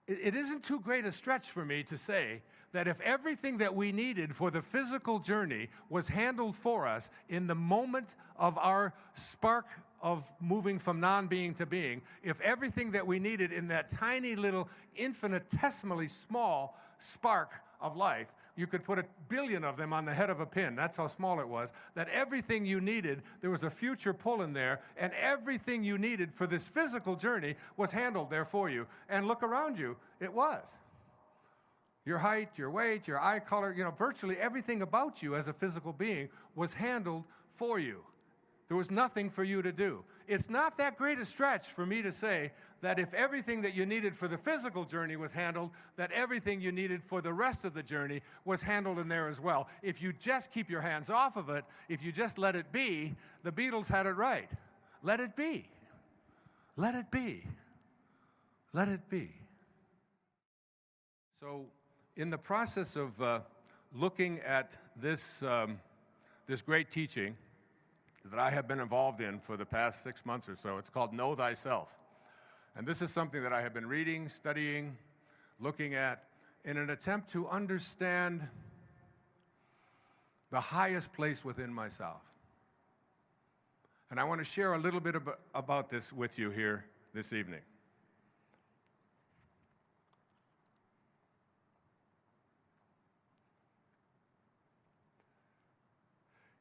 it isn't too great a stretch for me to say that if everything that we needed for the physical journey was handled for us in the moment of our spark of moving from non-being to being, if everything that we needed in that tiny little infinitesimally small spark of life, you could put 1 billion of them on the head of a pin, that's how small it was, that everything you needed, there was a future pull in there, and everything you needed for this physical journey was handled there for you. And look around you, it was. Your height, your weight, your eye color, virtually everything about you as a physical being was handled for you. There was nothing for you to do. It's not that great a stretch for me to say that if everything that you needed for the physical journey was handled, that everything you needed for the rest of the journey was handled in there as well. If you just keep your hands off of it, if you just let it be, the Beatles had it right. Let it be. Let it be. Let it be. So in the process of looking at this great teaching that I have been involved in for the past 6 months or so, it's called Know Thyself. And this is something that I have been reading, studying, looking at in an attempt to understand the highest place within myself. And I want to share a little bit about this with you here this evening.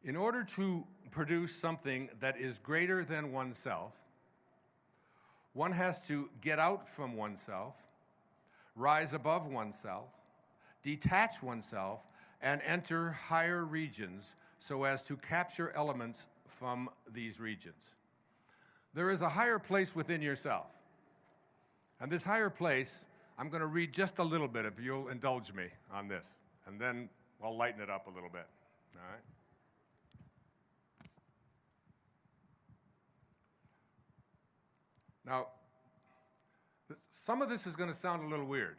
In order to produce something that is greater than oneself, one has to get out from oneself, rise above oneself, detach oneself, and enter higher regions so as to capture elements from these regions. There is a higher place within yourself. And this higher place, I'm going to read just a little bit, if you'll indulge me on this, and then I'll lighten it up a little bit, all right? Now, some of this is going to sound a little weird,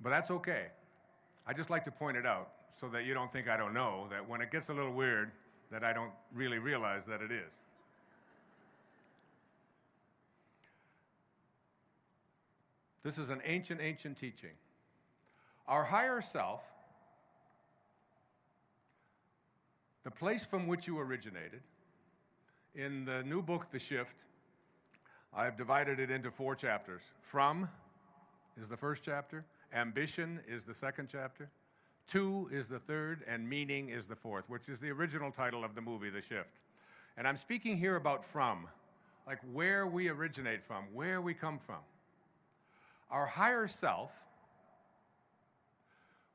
but that's okay. I just like to point it out so that you don't think I don't know that when it gets a little weird, that I don't really realize that it is. This is an ancient, ancient teaching. Our higher self, the place from which you originated, in the new book, The Shift, I have divided it into 4 chapters. From is the first chapter, ambition is the second chapter, to is the third, and meaning is the fourth, which is the original title of the movie, The Shift. And I'm speaking here about from, like where we originate from, where we come from. Our higher self,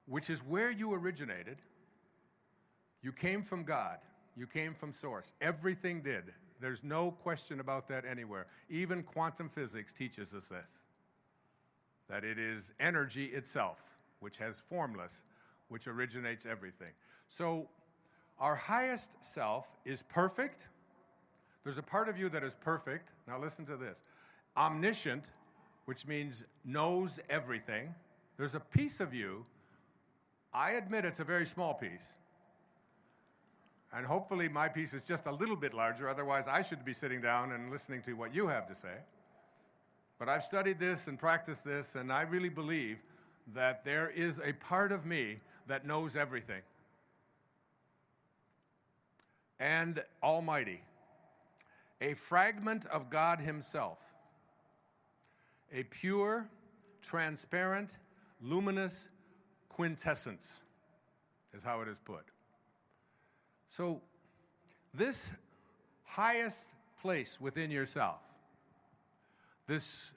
which is where you originated, you came from God, you came from source. Everything did. There's no question about that anywhere. Even quantum physics teaches us this, that it is energy itself, which has formless, which originates everything. So our highest self is perfect. There's a part of you that is perfect. Now listen to this. Omniscient, which means knows everything. There's a piece of you, I admit it's a very small piece, and hopefully my piece is just a little bit larger, otherwise I should be sitting down and listening to what you have to say. But I've studied this and practiced this, and I really believe that there is a part of me that knows everything. And Almighty, a fragment of God Himself, a pure, transparent, luminous quintessence is how it is put. So this highest place within yourself, this,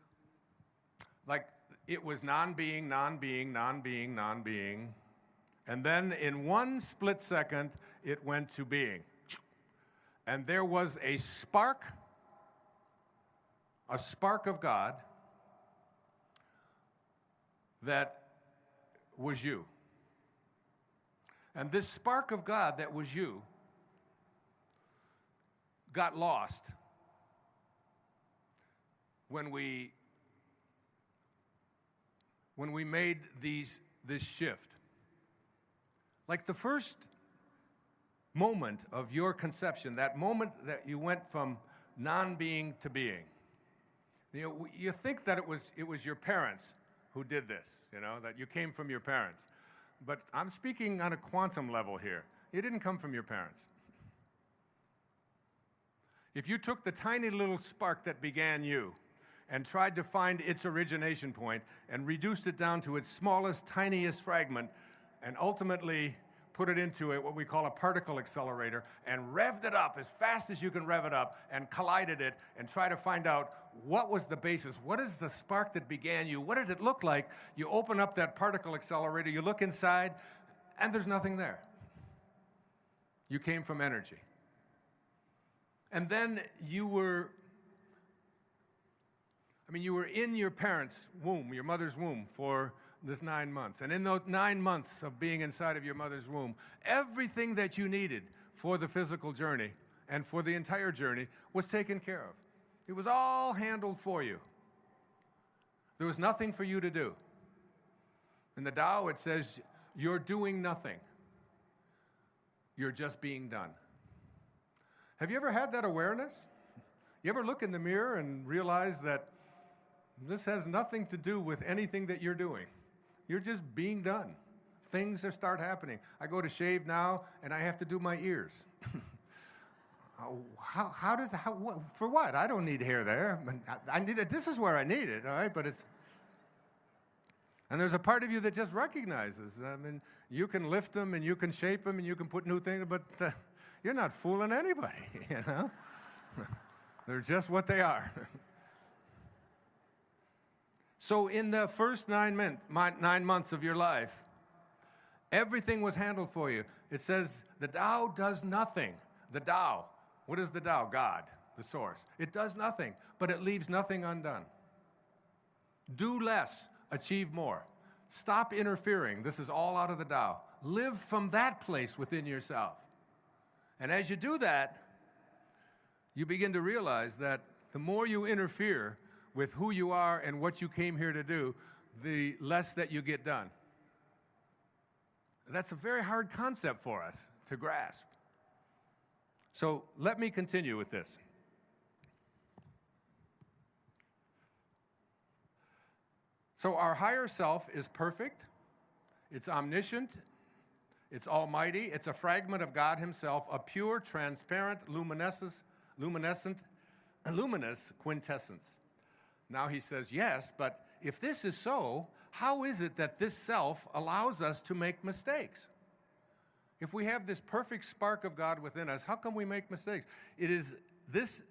like it was non-being, non-being, non-being, non-being, and then in one split second, it went to being. And there was a spark of God that was you. And this spark of God that was you got lost when we made this shift. Like the first moment of your conception, that moment that you went from non-being to being, You know, you think that it was your parents who did this, you know, that you came from your parents. But I'm speaking on a quantum level here. You didn't come from your parents. If you took the tiny little spark that began you and tried to find its origination point and reduced it down to its smallest, tiniest fragment and ultimately put it into what we call a particle accelerator and revved it up as fast as you can rev it up and collided it and try to find out what was the basis, what is the spark that began you, what did it look like? You open up that particle accelerator, you look inside, and there's nothing there. You came from energy. And then you were in your parents' womb, your mother's womb, for this 9 months. And in those 9 months of being inside of your mother's womb, everything that you needed for the physical journey and for the entire journey was taken care of. It was all handled for you. There was nothing for you to do. In the Tao, it says, you're doing nothing. You're just being done. Have you ever had that awareness? You ever look in the mirror and realize that this has nothing to do with anything that you're doing? You're just being done. Things start happening. I go to shave now, and I have to do my ears. For what? I don't need hair there. I need it. This is where I need it, all right? But it's... And there's a part of you that just recognizes. I mean, you can lift them, and you can shape them, and you can put new things, but you're not fooling anybody, you know? They're just what they are. So in the first 9 months of your life, everything was handled for you. It says the Tao does nothing. The Tao, what is the Tao? God, the source. It does nothing, but it leaves nothing undone. Do less, achieve more. Stop interfering. This is all out of the Tao. Live from that place within yourself. And as you do that, you begin to realize that the more you interfere with who you are and what you came here to do, the less that you get done. That's a very hard concept for us to grasp. So let me continue with this. So our higher self is perfect, it's omniscient, it's almighty, it's a fragment of God himself, a pure, transparent, luminous quintessence. Now he says, yes, but if this is so, how is it that this self allows us to make mistakes? If we have this perfect spark of God within us, how can we make mistakes? It is this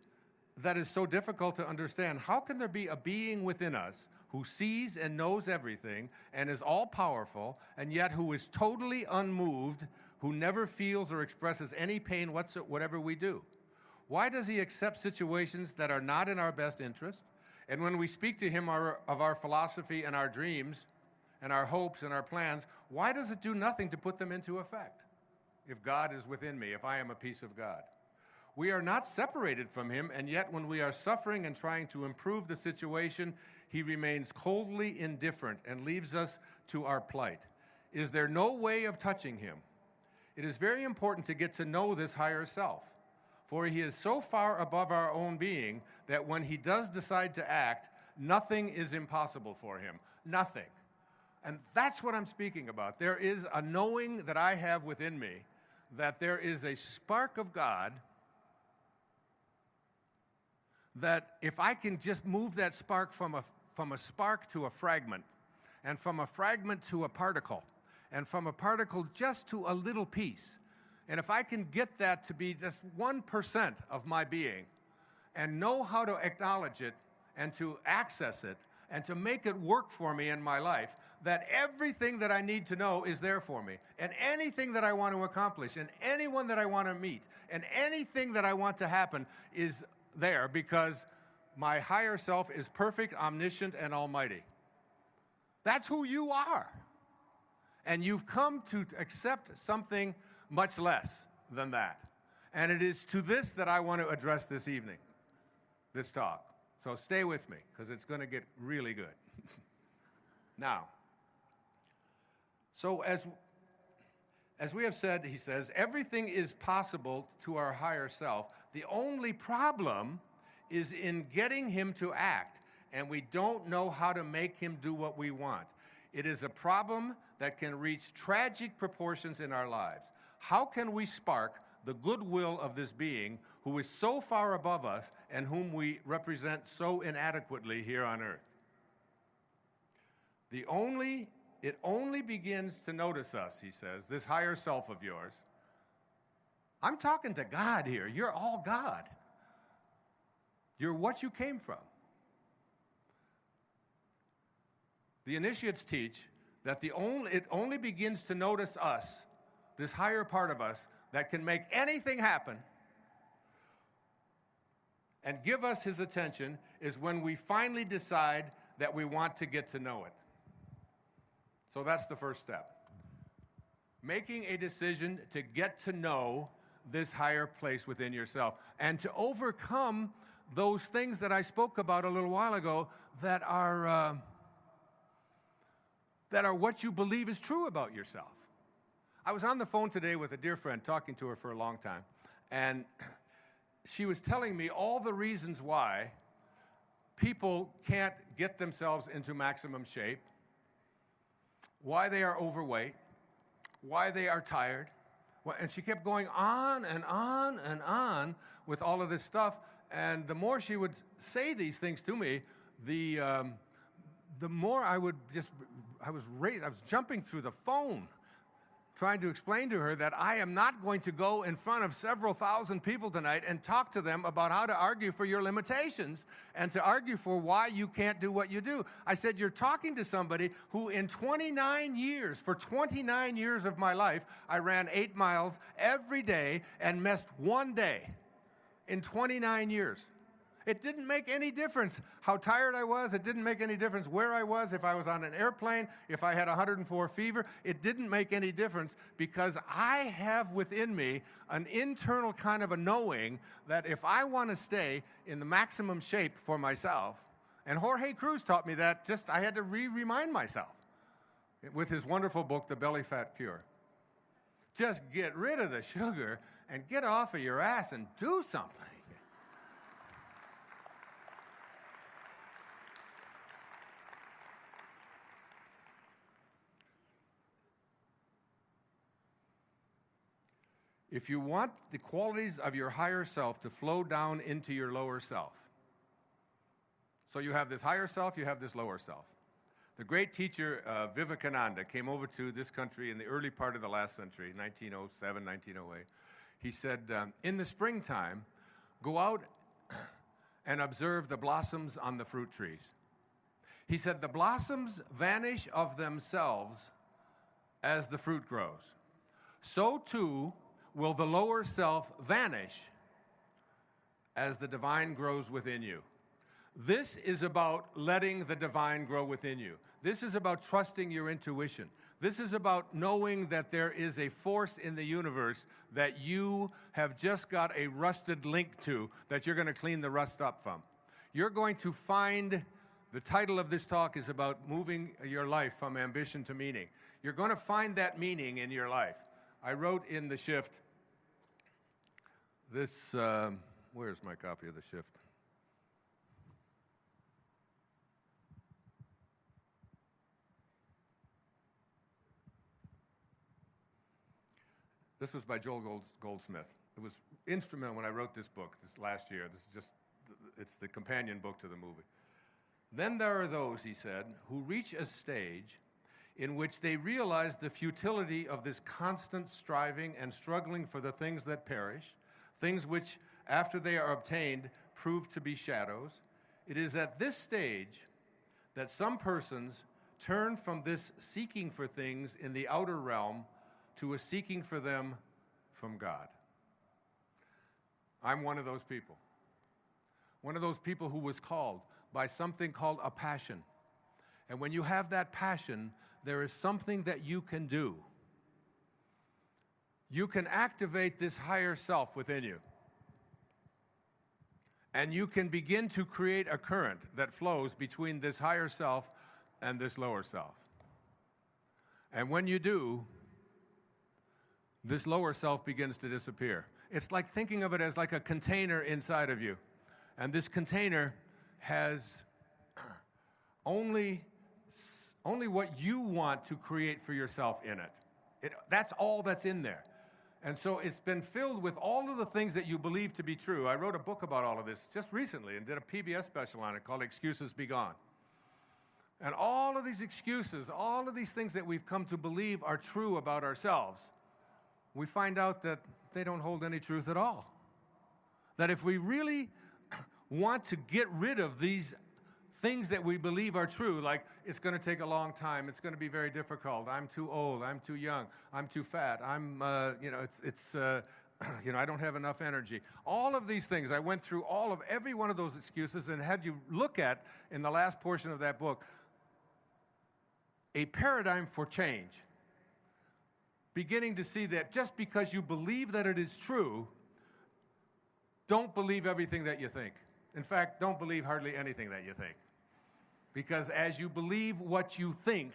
that is so difficult to understand. How can there be a being within us who sees and knows everything and is all-powerful, and yet who is totally unmoved, who never feels or expresses any pain whatever we do? Why does he accept situations that are not in our best interest? And when we speak to him of our philosophy and our dreams and our hopes and our plans, why does it do nothing to put them into effect? If God is within me, if I am a piece of God. We are not separated from him, and yet when we are suffering and trying to improve the situation, he remains coldly indifferent and leaves us to our plight. Is there no way of touching him? It is very important to get to know this higher self, for he is so far above our own being that when he does decide to act, nothing is impossible for him. Nothing. And that's what I'm speaking about. There is a knowing that I have within me that there is a spark of God that if I can just move that spark from a spark to a fragment, and from a fragment to a particle, and from a particle just to a little piece, and if I can get that to be just 1% of my being, and know how to acknowledge it, and to access it, and to make it work for me in my life, that everything that I need to know is there for me, and anything that I want to accomplish, and anyone that I want to meet, and anything that I want to happen is there, because my higher self is perfect, omniscient, and almighty. That's who you are. And you've come to accept something much less than that. And it is to this that I want to address this evening, this talk. So stay with me, because it's going to get really good. Now, so as we have said, he says, everything is possible to our higher self. The only problem is in getting him to act. and we don't know how to make him do what we want. It is a problem that can reach tragic proportions in our lives. How can we spark the goodwill of this being who is so far above us and whom we represent so inadequately here on earth? It only begins to notice us, he says, this higher self of yours. I'm talking to God here. You're all God. You're what you came from. The initiates teach that it only begins to notice us, this higher part of us, that can make anything happen and give us his attention is when we finally decide that we want to get to know it. So that's the first step. Making a decision to get to know this higher place within yourself and to overcome those things that I spoke about a little while ago that are what you believe is true about yourself. I was on the phone today with a dear friend, talking to her for a long time, and she was telling me all the reasons why people can't get themselves into maximum shape, why they are overweight, why they are tired. And she kept going on and on and on with all of this stuff. And the more she would say these things to me, the more I was jumping through the phone, trying to explain to her that I am not going to go in front of several thousand people tonight and talk to them about how to argue for your limitations and to argue for why you can't do what you do. I said, you're talking to somebody who in 29 years, for 29 years of my life, I ran 8 miles every day and missed one day in 29 years. It didn't make any difference how tired I was. It didn't make any difference where I was, if I was on an airplane, if I had 104 fever. It didn't make any difference because I have within me an internal kind of a knowing that if I want to stay in the maximum shape for myself, and Jorge Cruz taught me that, I had to remind myself with his wonderful book, The Belly Fat Cure. Just get rid of the sugar and get off of your ass and do something. If you want the qualities of your higher self to flow down into your lower self, so you have this higher self, you have this lower self. The great teacher Vivekananda came over to this country in the early part of the last century, 1907, 1908. He said, in the springtime, go out and observe the blossoms on the fruit trees. He said, the blossoms vanish of themselves as the fruit grows. So too will the lower self vanish as the divine grows within you. This is about letting the divine grow within you. This is about trusting your intuition. This is about knowing that there is a force in the universe that you have just got a rusted link to that you're going to clean the rust up from. You're going to find, the title of this talk is about moving your life from ambition to meaning. You're going to find that meaning in your life. I wrote in the shift this, where's my copy of the shift? This was by Joel Goldsmith. It was instrumental when I wrote this book this last year. It's the companion book to the movie. Then there are those, he said, who reach a stage in which they realize the futility of this constant striving and struggling for the things that perish, things which, after they are obtained, prove to be shadows. It is at this stage that some persons turn from this seeking for things in the outer realm to a seeking for them from God. I'm one of those people. One of those people who was called by something called a passion. And when you have that passion, there is something that you can do. You can activate this higher self within you. And you can begin to create a current that flows between this higher self and this lower self. And when you do, this lower self begins to disappear. It's like thinking of it as like a container inside of you. And this container has only what you want to create for yourself in it. That's all that's in there. And so it's been filled with all of the things that you believe to be true. I wrote a book about all of this just recently and did a PBS special on it called Excuses Be Gone. And all of these excuses, all of these things that we've come to believe are true about ourselves, we find out that they don't hold any truth at all. That if we really want to get rid of these things that we believe are true, like it's going to take a long time, it's going to be very difficult, I'm too old, I'm too young, I'm too fat, I don't have enough energy. All of these things, I went through every one of those excuses and had you look at, in the last portion of that book, a paradigm for change. Beginning to see that just because you believe that it is true, don't believe everything that you think. In fact, don't believe hardly anything that you think. Because as you believe what you think,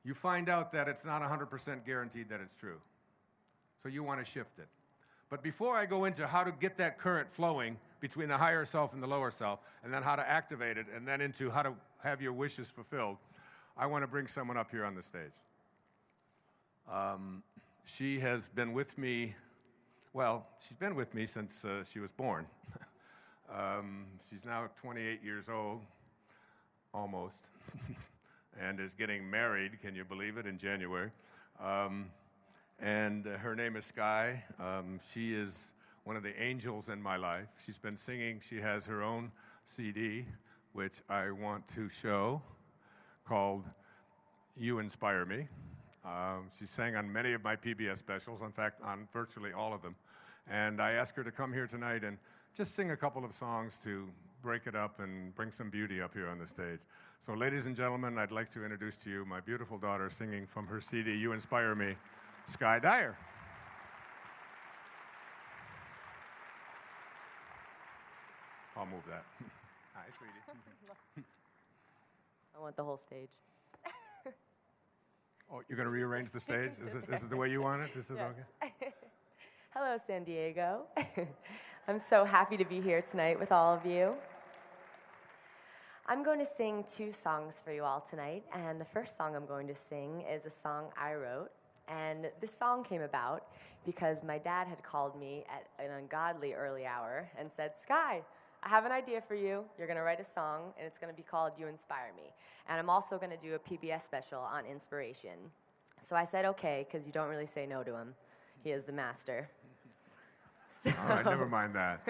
you find out that it's not 100% guaranteed that it's true. So you want to shift it. But before I go into how to get that current flowing between the higher self and the lower self, and then how to activate it, and then into how to have your wishes fulfilled, I want to bring someone up here on the stage. She has been with me, she's been with me since she was born. She's now 28 years old, almost, and is getting married, can you believe it, in January. And her name is Sky. She is one of the angels in my life. She's been singing. She has her own CD, which I want to show, called You Inspire Me. She sang on many of my PBS specials, in fact, on virtually all of them. And I asked her to come here tonight and just sing a couple of songs to break it up and bring some beauty up here on the stage. So ladies and gentlemen, I'd like to introduce to you my beautiful daughter singing from her CD, You Inspire Me, Sky Dyer. I'll move that. Hi, sweetie. I want the whole stage. Oh, you're going to rearrange the stage? Is it the way you want it? This is yes. Okay? Hello, San Diego. I'm so happy to be here tonight with all of you. I'm going to sing 2 songs for you all tonight, and the first song I'm going to sing is a song I wrote, and this song came about because my dad had called me at an ungodly early hour and said, Sky, I have an idea for you. You're going to write a song, and it's going to be called You Inspire Me. And I'm also going to do a PBS special on inspiration. So I said, okay, because you don't really say no to him. He is the master. So, all right, never mind that.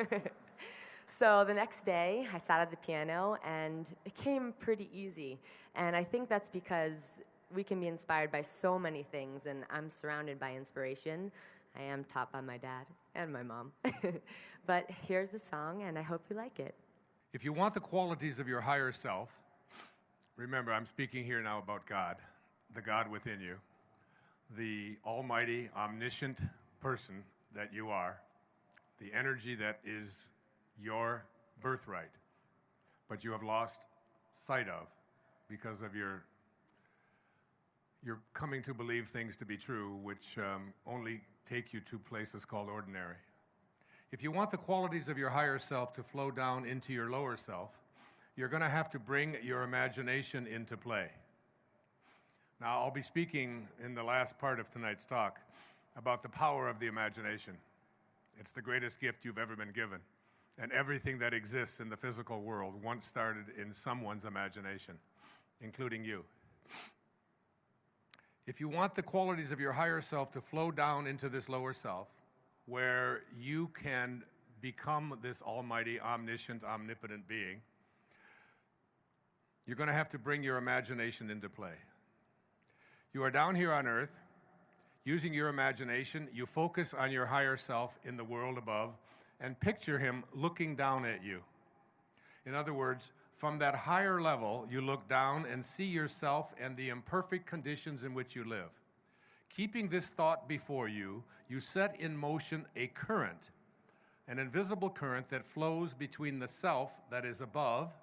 So the next day, I sat at the piano, and it came pretty easy. And I think that's because we can be inspired by so many things, and I'm surrounded by inspiration. I am taught by my dad and my mom. But here's the song, and I hope you like it. If you want the qualities of your higher self, remember, I'm speaking here now about God, the God within you, the almighty, omniscient person that you are, the energy that is your birthright, but you have lost sight of because of your coming to believe things to be true, which only take you to places called ordinary. If you want the qualities of your higher self to flow down into your lower self, you're going to have to bring your imagination into play. Now, I'll be speaking in the last part of tonight's talk about the power of the imagination. It's the greatest gift you've ever been given. And everything that exists in the physical world once started in someone's imagination, including you. If you want the qualities of your higher self to flow down into this lower self, where you can become this almighty, omniscient, omnipotent being, you're going to have to bring your imagination into play. You are down here on earth. Using your imagination, you focus on your higher self in the world above and picture him looking down at you. In other words, from that higher level, you look down and see yourself and the imperfect conditions in which you live. Keeping this thought before you, you set in motion a current, an invisible current that flows between the self that is above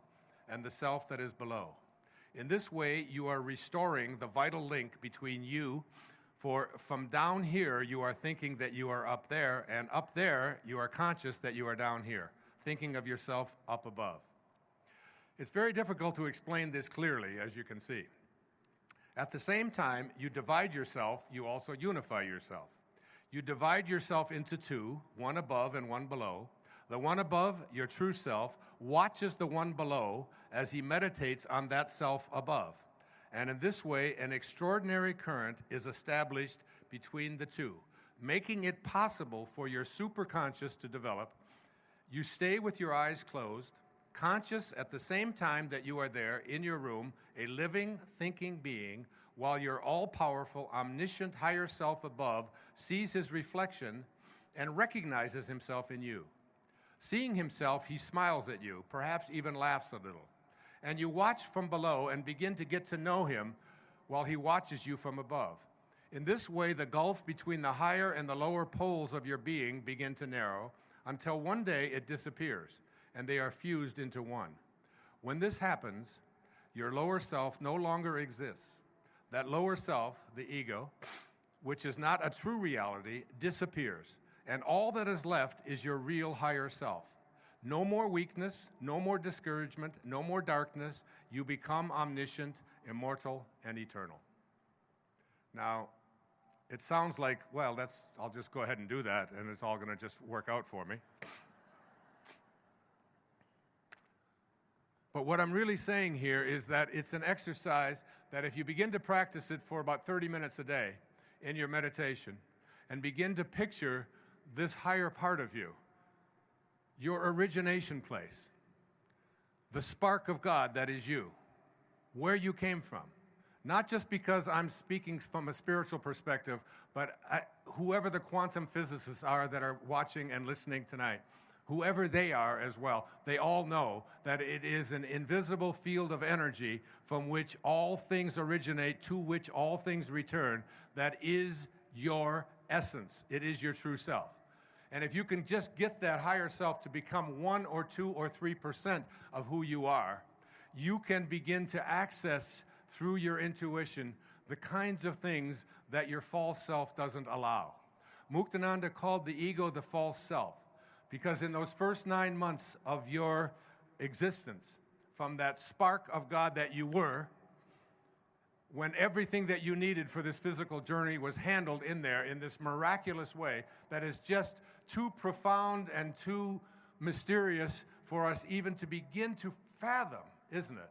and the self that is below. In this way, you are restoring the vital link between you. For from down here, you are thinking that you are up there, and up there, you are conscious that you are down here, thinking of yourself up above. It's very difficult to explain this clearly, as you can see. At the same time, you divide yourself, you also unify yourself. You divide yourself into two, one above and one below. The one above, your true self, watches the one below as he meditates on that self above. And in this way, an extraordinary current is established between the two, making it possible for your superconscious to develop. You stay with your eyes closed, conscious at the same time that you are there in your room, a living, thinking being, while your all-powerful, omniscient higher self above sees his reflection and recognizes himself in you. Seeing himself, he smiles at you, perhaps even laughs a little. And you watch from below and begin to get to know him while he watches you from above. In this way, the gulf between the higher and the lower poles of your being begin to narrow until one day it disappears and they are fused into one. When this happens, your lower self no longer exists. That lower self, the ego, which is not a true reality, disappears. And all that is left is your real higher self. No more weakness, no more discouragement, no more darkness. You become omniscient, immortal, and eternal. Now, it sounds like, well, I'll just go ahead and do that, and it's all going to just work out for me. But what I'm really saying here is that it's an exercise that if you begin to practice it for about 30 minutes a day in your meditation and begin to picture this higher part of you, your origination place, the spark of God that is you, where you came from. Not just because I'm speaking from a spiritual perspective, but whoever the quantum physicists are that are watching and listening tonight, whoever they are as well, they all know that it is an invisible field of energy from which all things originate, to which all things return. That is your essence. It is your true self. And if you can just get that higher self to become 1 or 2 or 3% of who you are, you can begin to access through your intuition the kinds of things that your false self doesn't allow. Muktananda called the ego the false self because in those first 9 months of your existence, from that spark of God that you were, when everything that you needed for this physical journey was handled in there in this miraculous way that is just too profound and too mysterious for us even to begin to fathom, isn't it?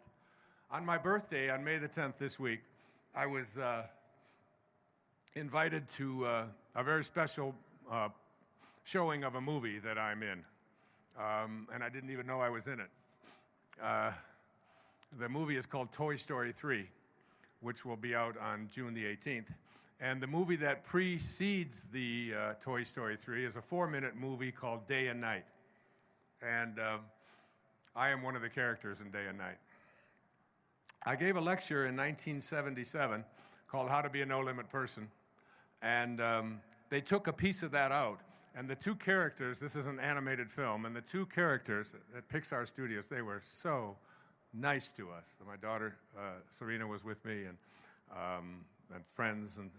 On my birthday, on May the 10th this week, I was invited to a very special showing of a movie that I'm in, and I didn't even know I was in it. The movie is called Toy Story 3, which will be out on June the 18th. And the movie that precedes the Toy Story 3 is a 4-minute movie called Day and Night. And I am one of the characters in Day and Night. I gave a lecture in 1977 called How to Be a No-Limit Person. And they took a piece of that out. And the two characters, this is an animated film, and the two characters at Pixar Studios, they were so nice to us. My daughter, Serena, was with me, and friends, and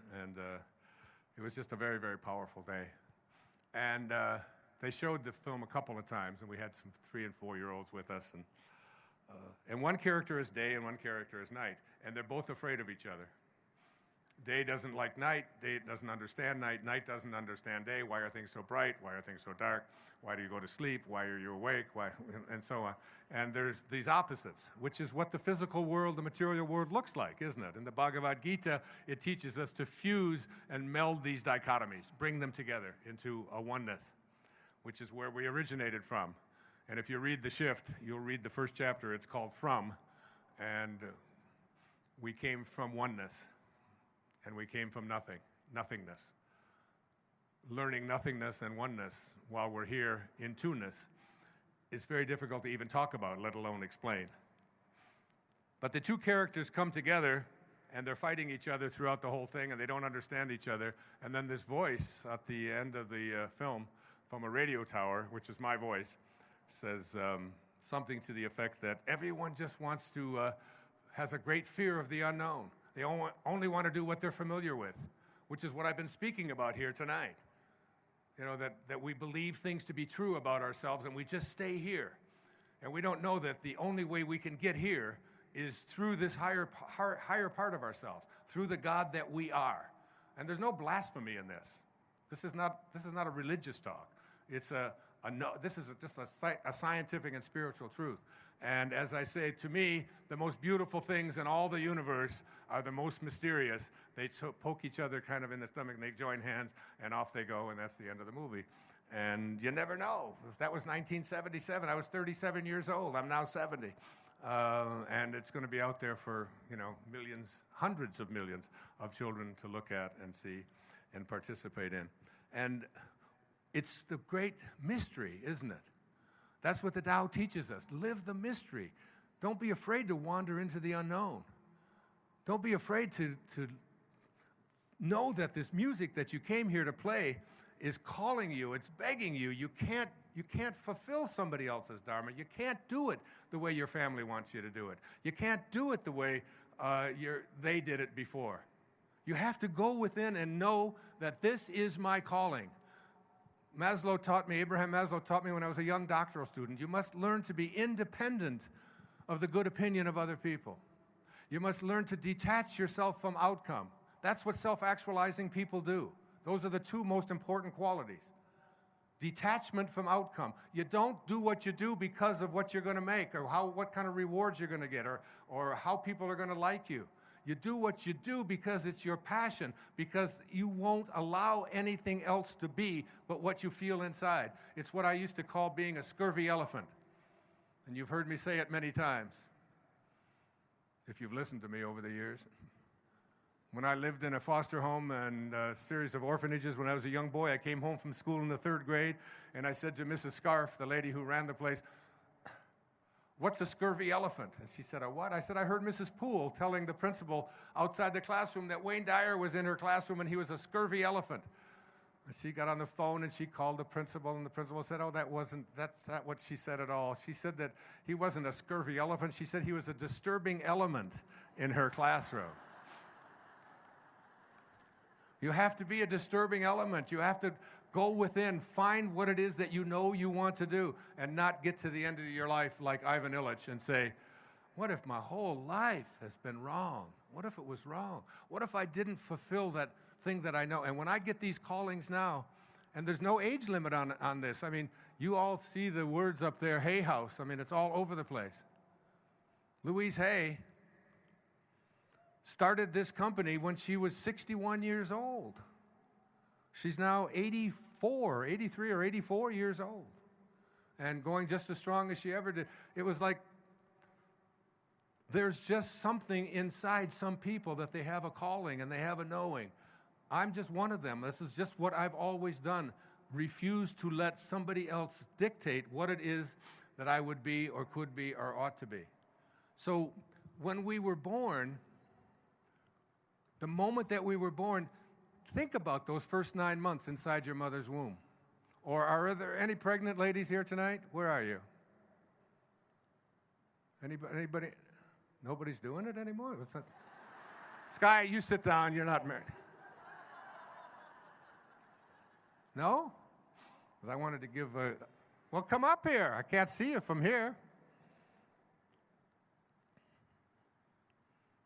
it was just a very, very powerful day. And they showed the film a couple of times, and we had some 3- and 4-year-olds with us. And one character is day, and one character is night, and they're both afraid of each other. Day doesn't like night. Day doesn't understand night. Night doesn't understand day. Why are things so bright? Why are things so dark? Why do you go to sleep? Why are you awake? Why? And so on. And there's these opposites, which is what the physical world, the material world looks like, isn't it? In the Bhagavad Gita, it teaches us to fuse and meld these dichotomies, bring them together into a oneness, which is where we originated from. And if you read the shift, you'll read the first chapter. It's called From, and we came from oneness. And we came from nothingness. Learning nothingness and oneness while we're here in two-ness is very difficult to even talk about, let alone explain. But the two characters come together, and they're fighting each other throughout the whole thing, and they don't understand each other. And then this voice at the end of the film from a radio tower, which is my voice, says something to the effect that everyone just wants to, has a great fear of the unknown. They only want to do what they're familiar with, which is what I've been speaking about here tonight. You know, that we believe things to be true about ourselves, and we just stay here. And we don't know that the only way we can get here is through this higher part of ourselves, through the God that we are. And there's no blasphemy in this. This is not a religious talk. It's this is just a scientific and spiritual truth. And as I say, to me, the most beautiful things in all the universe are the most mysterious. They poke each other kind of in the stomach, and they join hands, and off they go, and that's the end of the movie. And you never know. If that was 1977, I was 37 years old. I'm now 70. And it's going to be out there for, millions, hundreds of millions of children to look at and see and participate in. And it's the great mystery, isn't it? That's what the Tao teaches us. Live the mystery. Don't be afraid to wander into the unknown. Don't be afraid to know that this music that you came here to play is calling you. It's begging you. You can't fulfill somebody else's dharma. You can't do it the way your family wants you to do it. You can't do it the way they did it before. You have to go within and know that this is my calling. Abraham Maslow taught me when I was a young doctoral student, you must learn to be independent of the good opinion of other people. You must learn to detach yourself from outcome. That's what self-actualizing people do. Those are the two most important qualities. Detachment from outcome. You don't do what you do because of what you're going to make or what kind of rewards you're going to get or how people are going to like you. You do what you do because it's your passion, because you won't allow anything else to be but what you feel inside. It's what I used to call being a scurvy elephant. And you've heard me say it many times, if you've listened to me over the years. When I lived in a foster home and a series of orphanages when I was a young boy, I came home from school in the 3rd grade, and I said to Mrs. Scarf, the lady who ran the place, "What's a scurvy elephant?" And she said, "A what?" I said, "I heard Mrs. Poole telling the principal outside the classroom that Wayne Dyer was in her classroom and he was a scurvy elephant." And she got on the phone and she called the principal, and the principal said, "Oh, that's not what she said at all. She said that he wasn't a scurvy elephant. She said he was a disturbing element in her classroom." You have to be a disturbing element. You have to go within, find what it is that you know you want to do, and not get to the end of your life like Ivan Illich and say, what if my whole life has been wrong? What if it was wrong? What if I didn't fulfill that thing that I know? And when I get these callings now, and there's no age limit on this. I mean, you all see the words up there, Hay House. I mean, it's all over the place. Louise Hay started this company when she was 61 years old. She's now 83 or 84 years old and going just as strong as she ever did. It was like there's just something inside some people that they have a calling and they have a knowing. I'm just one of them. This is just what I've always done. Refuse to let somebody else dictate what it is that I would be or could be or ought to be. So when we were born, the moment that we were born, think about those first 9 months inside your mother's womb. Or are there any pregnant ladies here tonight? Where are you? Anybody? Nobody's doing it anymore? What's that? Sky, you sit down. You're not married. No? Because I wanted to give a... Well, come up here. I can't see you from here.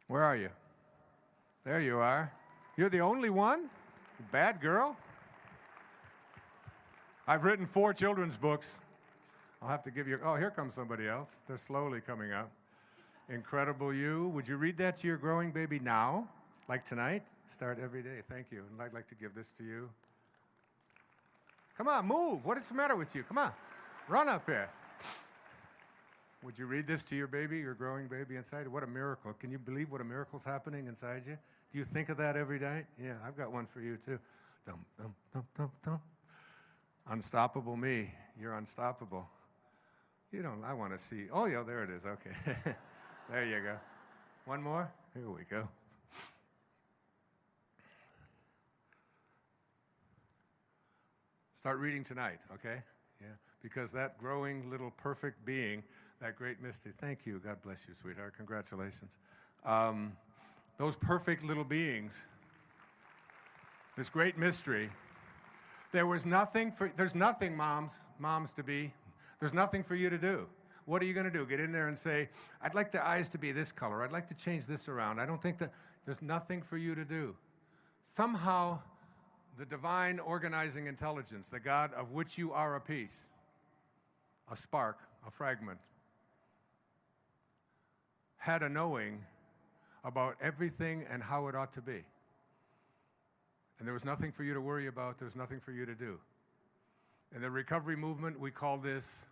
Where are you? There you are. You're the only one? Bad girl. I've written 4 children's books. I'll have to give you... Oh, here comes somebody else. They're slowly coming up. Incredible You. Would you read that to your growing baby now? Like tonight? Start every day. Thank you. And I'd like to give this to you. Come on, move. What is the matter with you? Come on. Run up here. Would you read this to your baby, your growing baby inside? What a miracle. Can you believe what a miracle's happening inside you? Do you think of that every night? Yeah, I've got one for you too. Dum, dum, dum, dum, dum. Unstoppable me. You're unstoppable. You don't, I want to see. Oh, yeah, there it is. Okay. There you go. One more? Here we go. Start reading tonight, okay? Yeah, because that growing little perfect being, that great mystery. Thank you. God bless you, sweetheart. Congratulations. Those perfect little beings, this great mystery. There's nothing, moms to be. There's nothing for you to do. what are you going to do? Get in there and say, I'd like the eyes to be this color. I'd like to change this around. I don't think that there's nothing for you to do. Somehow, the divine organizing intelligence, the God of which you are a piece, a spark, a fragment, had a knowing about everything and how it ought to be. And there was nothing for you to worry about. There was nothing for you to do. In the recovery movement, we call this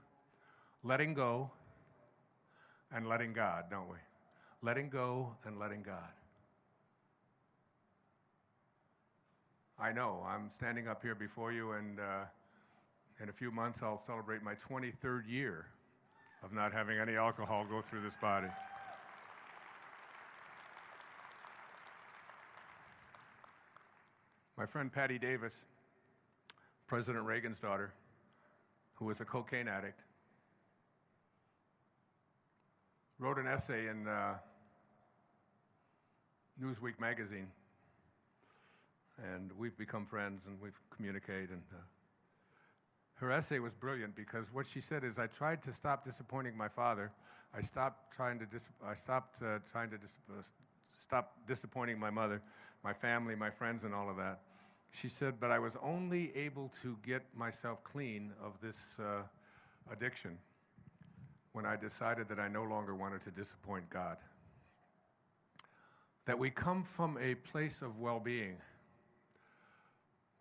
letting go and letting God, don't we? Letting go and letting God. I know, I'm standing up here before you, and in a few months I'll celebrate my 23rd year of not having any alcohol go through this body. My friend Patty Davis, President Reagan's daughter, who was a cocaine addict, wrote an essay in Newsweek magazine, and we've become friends and we've communicated. And her essay was brilliant because what she said is, I tried to stop disappointing my father. I stopped trying to stop disappointing my mother, my family, my friends, and all of that. She said, but I was only able to get myself clean of this addiction when I decided that I no longer wanted to disappoint God. That we come from a place of well-being.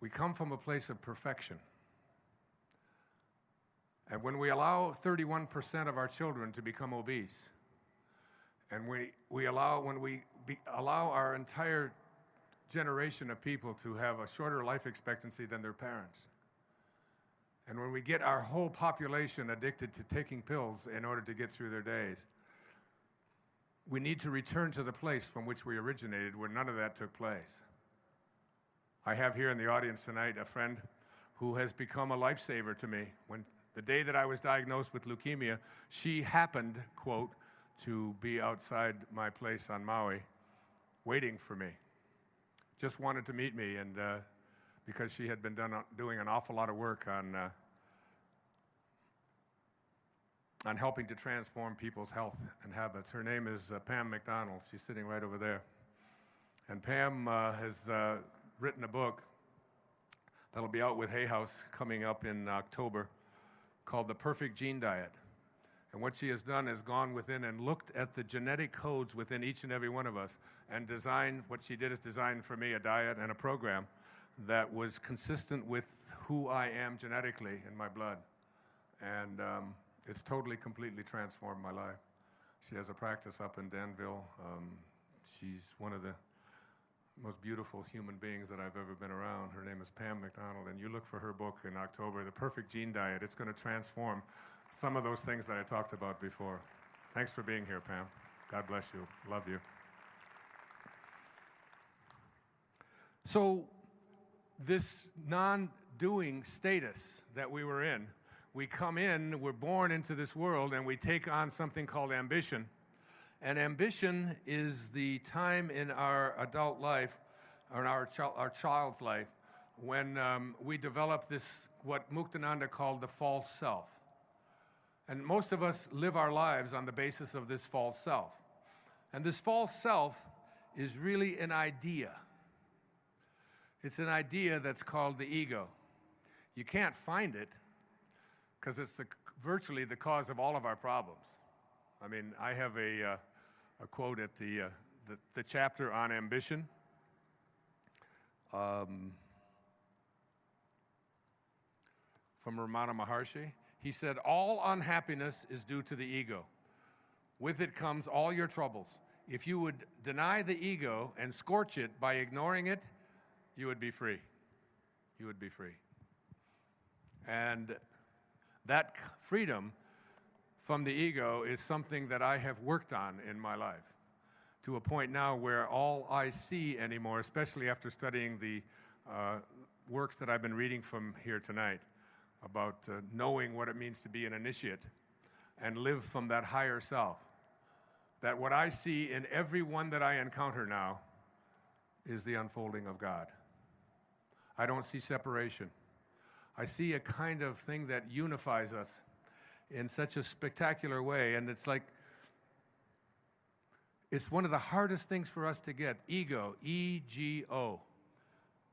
We come from a place of perfection. And when we allow 31% of our children to become obese, and when we allow our entire generation of people to have a shorter life expectancy than their parents, and when we get our whole population addicted to taking pills in order to get through their days, we need to return to the place from which we originated, where none of that took place. I have here in the audience tonight a friend who has become a lifesaver to me. When the day that I was diagnosed with leukemia, she happened, quote, to be outside my place on Maui, waiting for me. Just wanted to meet me, and because she had been doing an awful lot of work on helping to transform people's health and habits. Her name is Pam McDonald. She's sitting right over there. And Pam has written a book that'll be out with Hay House coming up in October called The Perfect Gene Diet. And what she has done is gone within and looked at the genetic codes within each and every one of us and designed, what she did is design for me a diet and a program that was consistent with who I am genetically in my blood. And it's totally, completely transformed my life. She has a practice up in Danville. She's one of the most beautiful human beings that I've ever been around. Her name is Pam McDonald, and you look for her book in October, The Perfect Gene Diet. It's going to transform some of those things that I talked about before. Thanks for being here, Pam. God bless you. Love you. So this non-doing status that we were in, we come in, we're born into this world, and we take on something called ambition. And ambition is the time in our adult life, or in our child's life, when we develop this, what Muktananda called the false self. And most of us live our lives on the basis of this false self. And this false self is really an idea. It's an idea that's called the ego. You can't find it because it's virtually the cause of all of our problems. I mean, I have a quote at the chapter on ambition. From Ramana Maharshi. He said, all unhappiness is due to the ego. With it comes all your troubles. If you would deny the ego and scorch it by ignoring it, you would be free. You would be free. And that freedom from the ego is something that I have worked on in my life, to a point now where all I see anymore, especially after studying the works that I've been reading from here tonight, about knowing what it means to be an initiate and live from that higher self, that what I see in everyone that I encounter now is the unfolding of God. I don't see separation. I see a kind of thing that unifies us. in such a spectacular way. And it's like, it's one of the hardest things for us to get. Ego, E-G-O,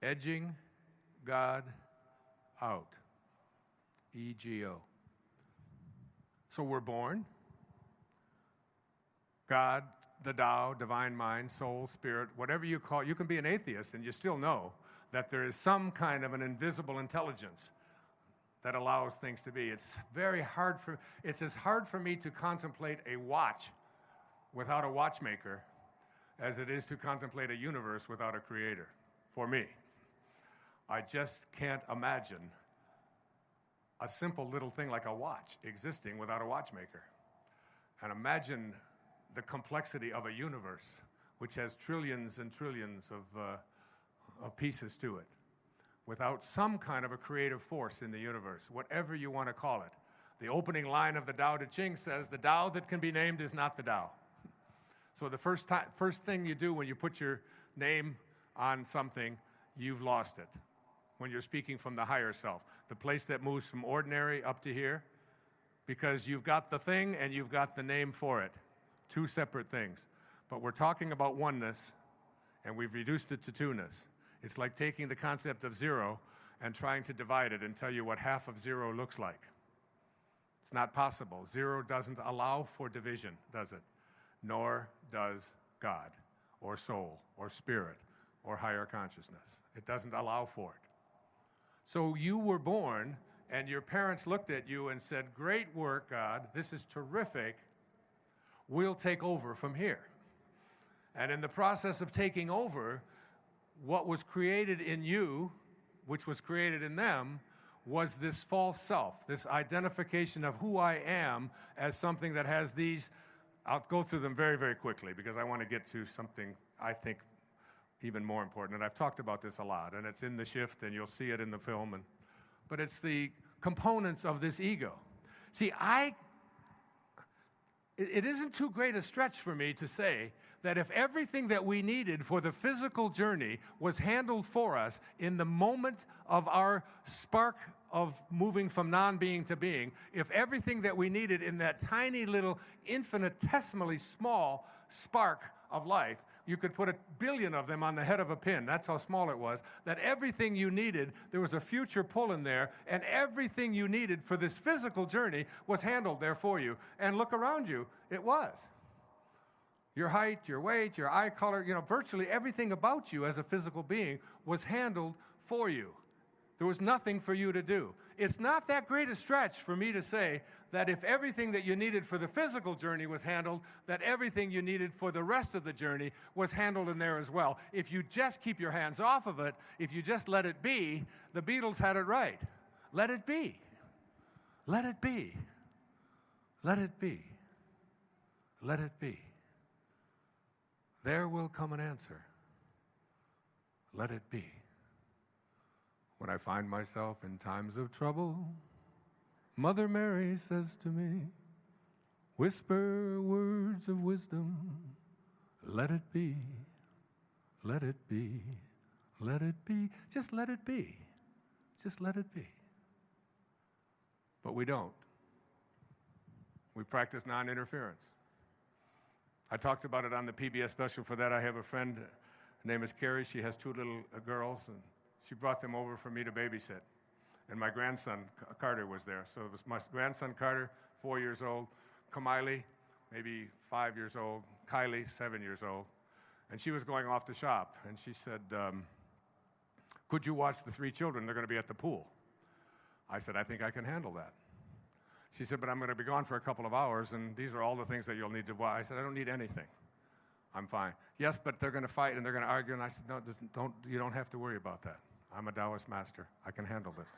edging God out, E-G-O. So we're born. God, the Tao, divine mind, soul, spirit, whatever you call it. You can be an atheist and you still know that there is some kind of an invisible intelligence that allows things to be. It's as hard for me to contemplate a watch without a watchmaker as it is to contemplate a universe without a creator, for me. I just can't imagine a simple little thing like a watch existing without a watchmaker. And imagine the complexity of a universe which has trillions and trillions of pieces to it, without some kind of a creative force in the universe, whatever you want to call it. The opening line of the Tao Te Ching says, the Tao that can be named is not the Tao. So the first thing you do when you put your name on something, you've lost it. When you're speaking from the higher self, the place that moves from ordinary up to here, because you've got the thing and you've got the name for it. Two separate things. But we're talking about oneness, and we've reduced it to two-ness. It's like taking the concept of zero and trying to divide it and tell you what half of zero looks like. It's not possible. Zero doesn't allow for division, does it? Nor does God, or soul, or spirit, or higher consciousness. It doesn't allow for it. So you were born, and your parents looked at you and said, great work, God, this is terrific. We'll take over from here. And in the process of taking over, what was created in you, which was created in them, was this false self, this identification of who I am as something that has these. I'll go through them very, very quickly because I want to get to something I think even more important. And I've talked about this a lot, and it's in The Shift, and you'll see it in the film. But it's the components of this ego. See, it isn't too great a stretch for me to say that if everything that we needed for the physical journey was handled for us in the moment of our spark of moving from non-being to being, if everything that we needed in that tiny little infinitesimally small spark of life, you could put 1 billion of them on the head of a pin, that's how small it was, that everything you needed, there was a future pull in there, and everything you needed for this physical journey was handled there for you. And look around you, it was. Your height, your weight, your eye color, virtually everything about you as a physical being was handled for you. There was nothing for you to do. It's not that great a stretch for me to say that if everything that you needed for the physical journey was handled, that everything you needed for the rest of the journey was handled in there as well. If you just keep your hands off of it, if you just let it be, the Beatles had it right. Let it be. Let it be. Let it be. Let it be. There will come an answer. Let it be. When I find myself in times of trouble, Mother Mary says to me, whisper words of wisdom, let it be, let it be, let it be. Just let it be. Just let it be. But we don't. We practice non-interference. I talked about it on the PBS special. For that, I have a friend, her name is Carrie. She has 2 little girls, and she brought them over for me to babysit. And my grandson, Carter, was there. So it was my grandson, Carter, 4 years old, Kamiley, maybe 5 years old, Kylie, 7 years old. And she was going off to shop. And she said, could you watch the 3 children? They're going to be at the pool. I said, I think I can handle that. She said, but I'm going to be gone for a couple of hours, and these are all the things that you'll need to watch. I said, I don't need anything. I'm fine. Yes, but they're going to fight and they're going to argue. And I said, no, you don't have to worry about that. I'm a Taoist master. I can handle this.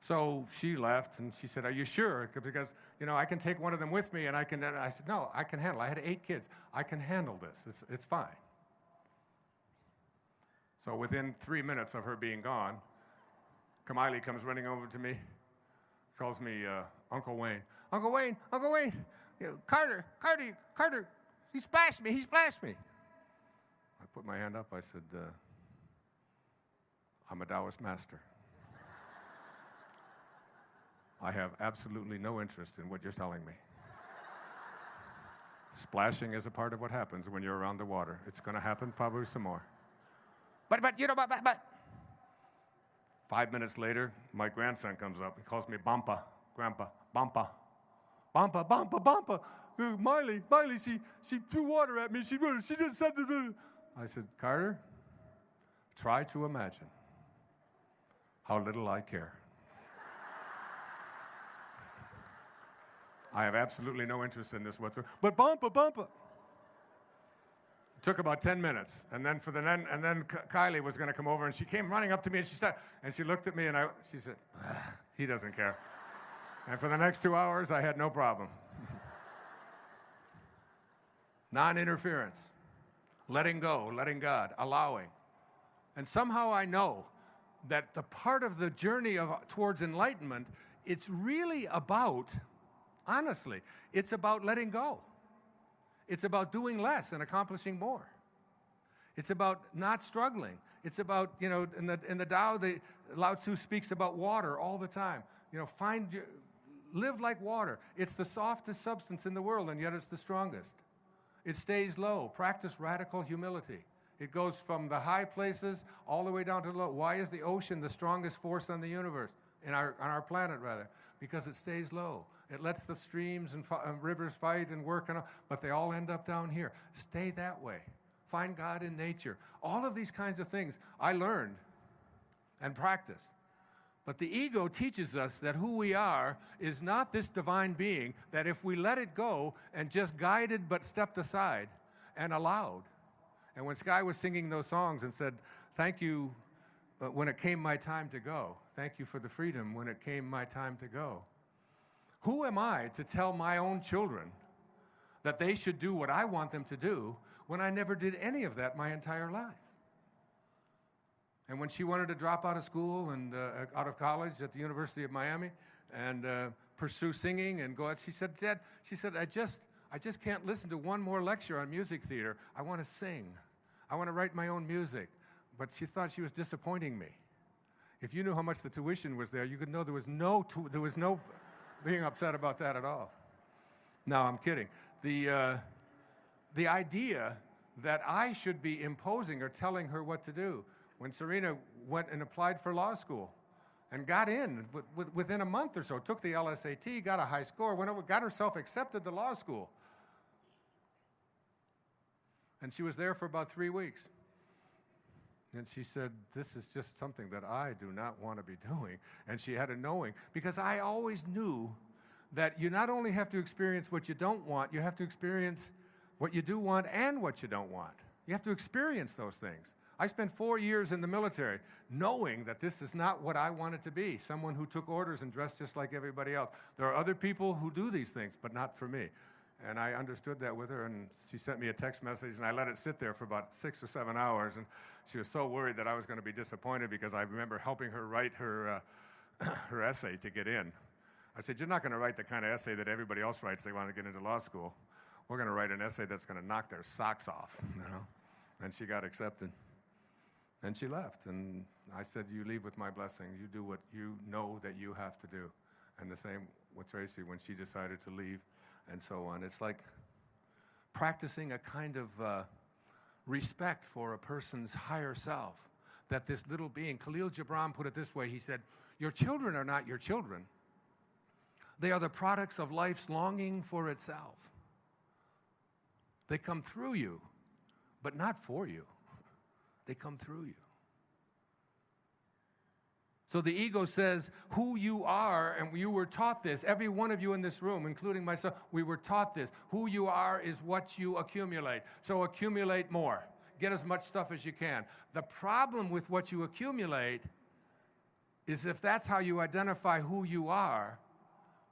So she left, and she said, are you sure? Because, I can take one of them with me, and I can. I said, no, I can handle it. I had 8 kids. I can handle this. It's fine. So within 3 minutes of her being gone, Kamiley comes running over to me, calls me Uncle Wayne. Uncle Wayne, Uncle Wayne, Carter, he splashed me. I put my hand up. I said, I'm a Taoist master. I have absolutely no interest in what you're telling me. Splashing is a part of what happens when you're around the water. It's going to happen probably some more. But, you know, but. 5 minutes later, my grandson comes up. He calls me Bampa, Grandpa, Bampa. Bampa, Bampa, Bampa. Miley, she threw water at me. She just said, I said, Carter, try to imagine how little I care. I have absolutely no interest in this whatsoever. But Bampa. It took about 10 minutes, and then Kylie was going to come over, and she came running up to me, and she looked at me, and she said, he doesn't care. And for the next 2 hours, I had no problem. Non-interference, letting go, letting God, allowing. And somehow I know that the part of the journey towards enlightenment, it's really about, honestly, it's about letting go. It's about doing less and accomplishing more. It's about not struggling. It's about, you know, in the Tao, Lao Tzu speaks about water all the time. You know, live like water. It's the softest substance in the world, and yet it's the strongest. It stays low. Practice radical humility. It goes from the high places all the way down to the low. Why is the ocean the strongest force on the universe, on our planet rather? Because it stays low. It lets the streams and rivers fight and work, but they all end up down here. Stay that way. Find God in nature. All of these kinds of things I learned and practiced. But the ego teaches us that who we are is not this divine being, that if we let it go and just guided but stepped aside and allowed. And when Sky was singing those songs and said, thank you when it came my time to go. Thank you for the freedom when it came my time to go. Who am I to tell my own children that they should do what I want them to do when I never did any of that my entire life? And when she wanted to drop out of school and out of college at the University of Miami and pursue singing and go out, she said, Dad, I just can't listen to one more lecture on music theater. I want to sing. I want to write my own music. But she thought she was disappointing me. If you knew how much the tuition was there, you could know there was no being upset about that at all. No, I'm kidding. The idea that I should be imposing or telling her what to do. When Serena went and applied for law school and got in within a month or so, took the LSAT, got a high score, went over, got herself accepted to law school. And she was there for about 3 weeks. And she said, this is just something that I do not want to be doing. And she had a knowing, because I always knew that you not only have to experience what you don't want, you have to experience what you do want and what you don't want. You have to experience those things. I spent 4 years in the military knowing that this is not what I wanted to be, someone who took orders and dressed just like everybody else. There are other people who do these things, but not for me. And I understood that with her, and she sent me a text message, and I let it sit there for about 6 or 7 hours, and she was so worried that I was going to be disappointed because I remember helping her write her her essay to get in. I said, you're not going to write the kind of essay that everybody else writes they want to get into law school. We're going to write an essay that's going to knock their socks off, you know? And she got accepted. And she left, and I said, you leave with my blessing. You do what you know that you have to do. And the same with Tracy when she decided to leave, and so on. It's like practicing a kind of respect for a person's higher self, that this little being, Khalil Gibran put it this way, he said, your children are not your children. They are the products of life's longing for itself. They come through you, but not for you. They come through you. So the ego says who you are, and you were taught this, every one of you in this room, including myself, we were taught this. Who you are is what you accumulate. So accumulate more. Get as much stuff as you can. The problem with what you accumulate is if that's how you identify who you are,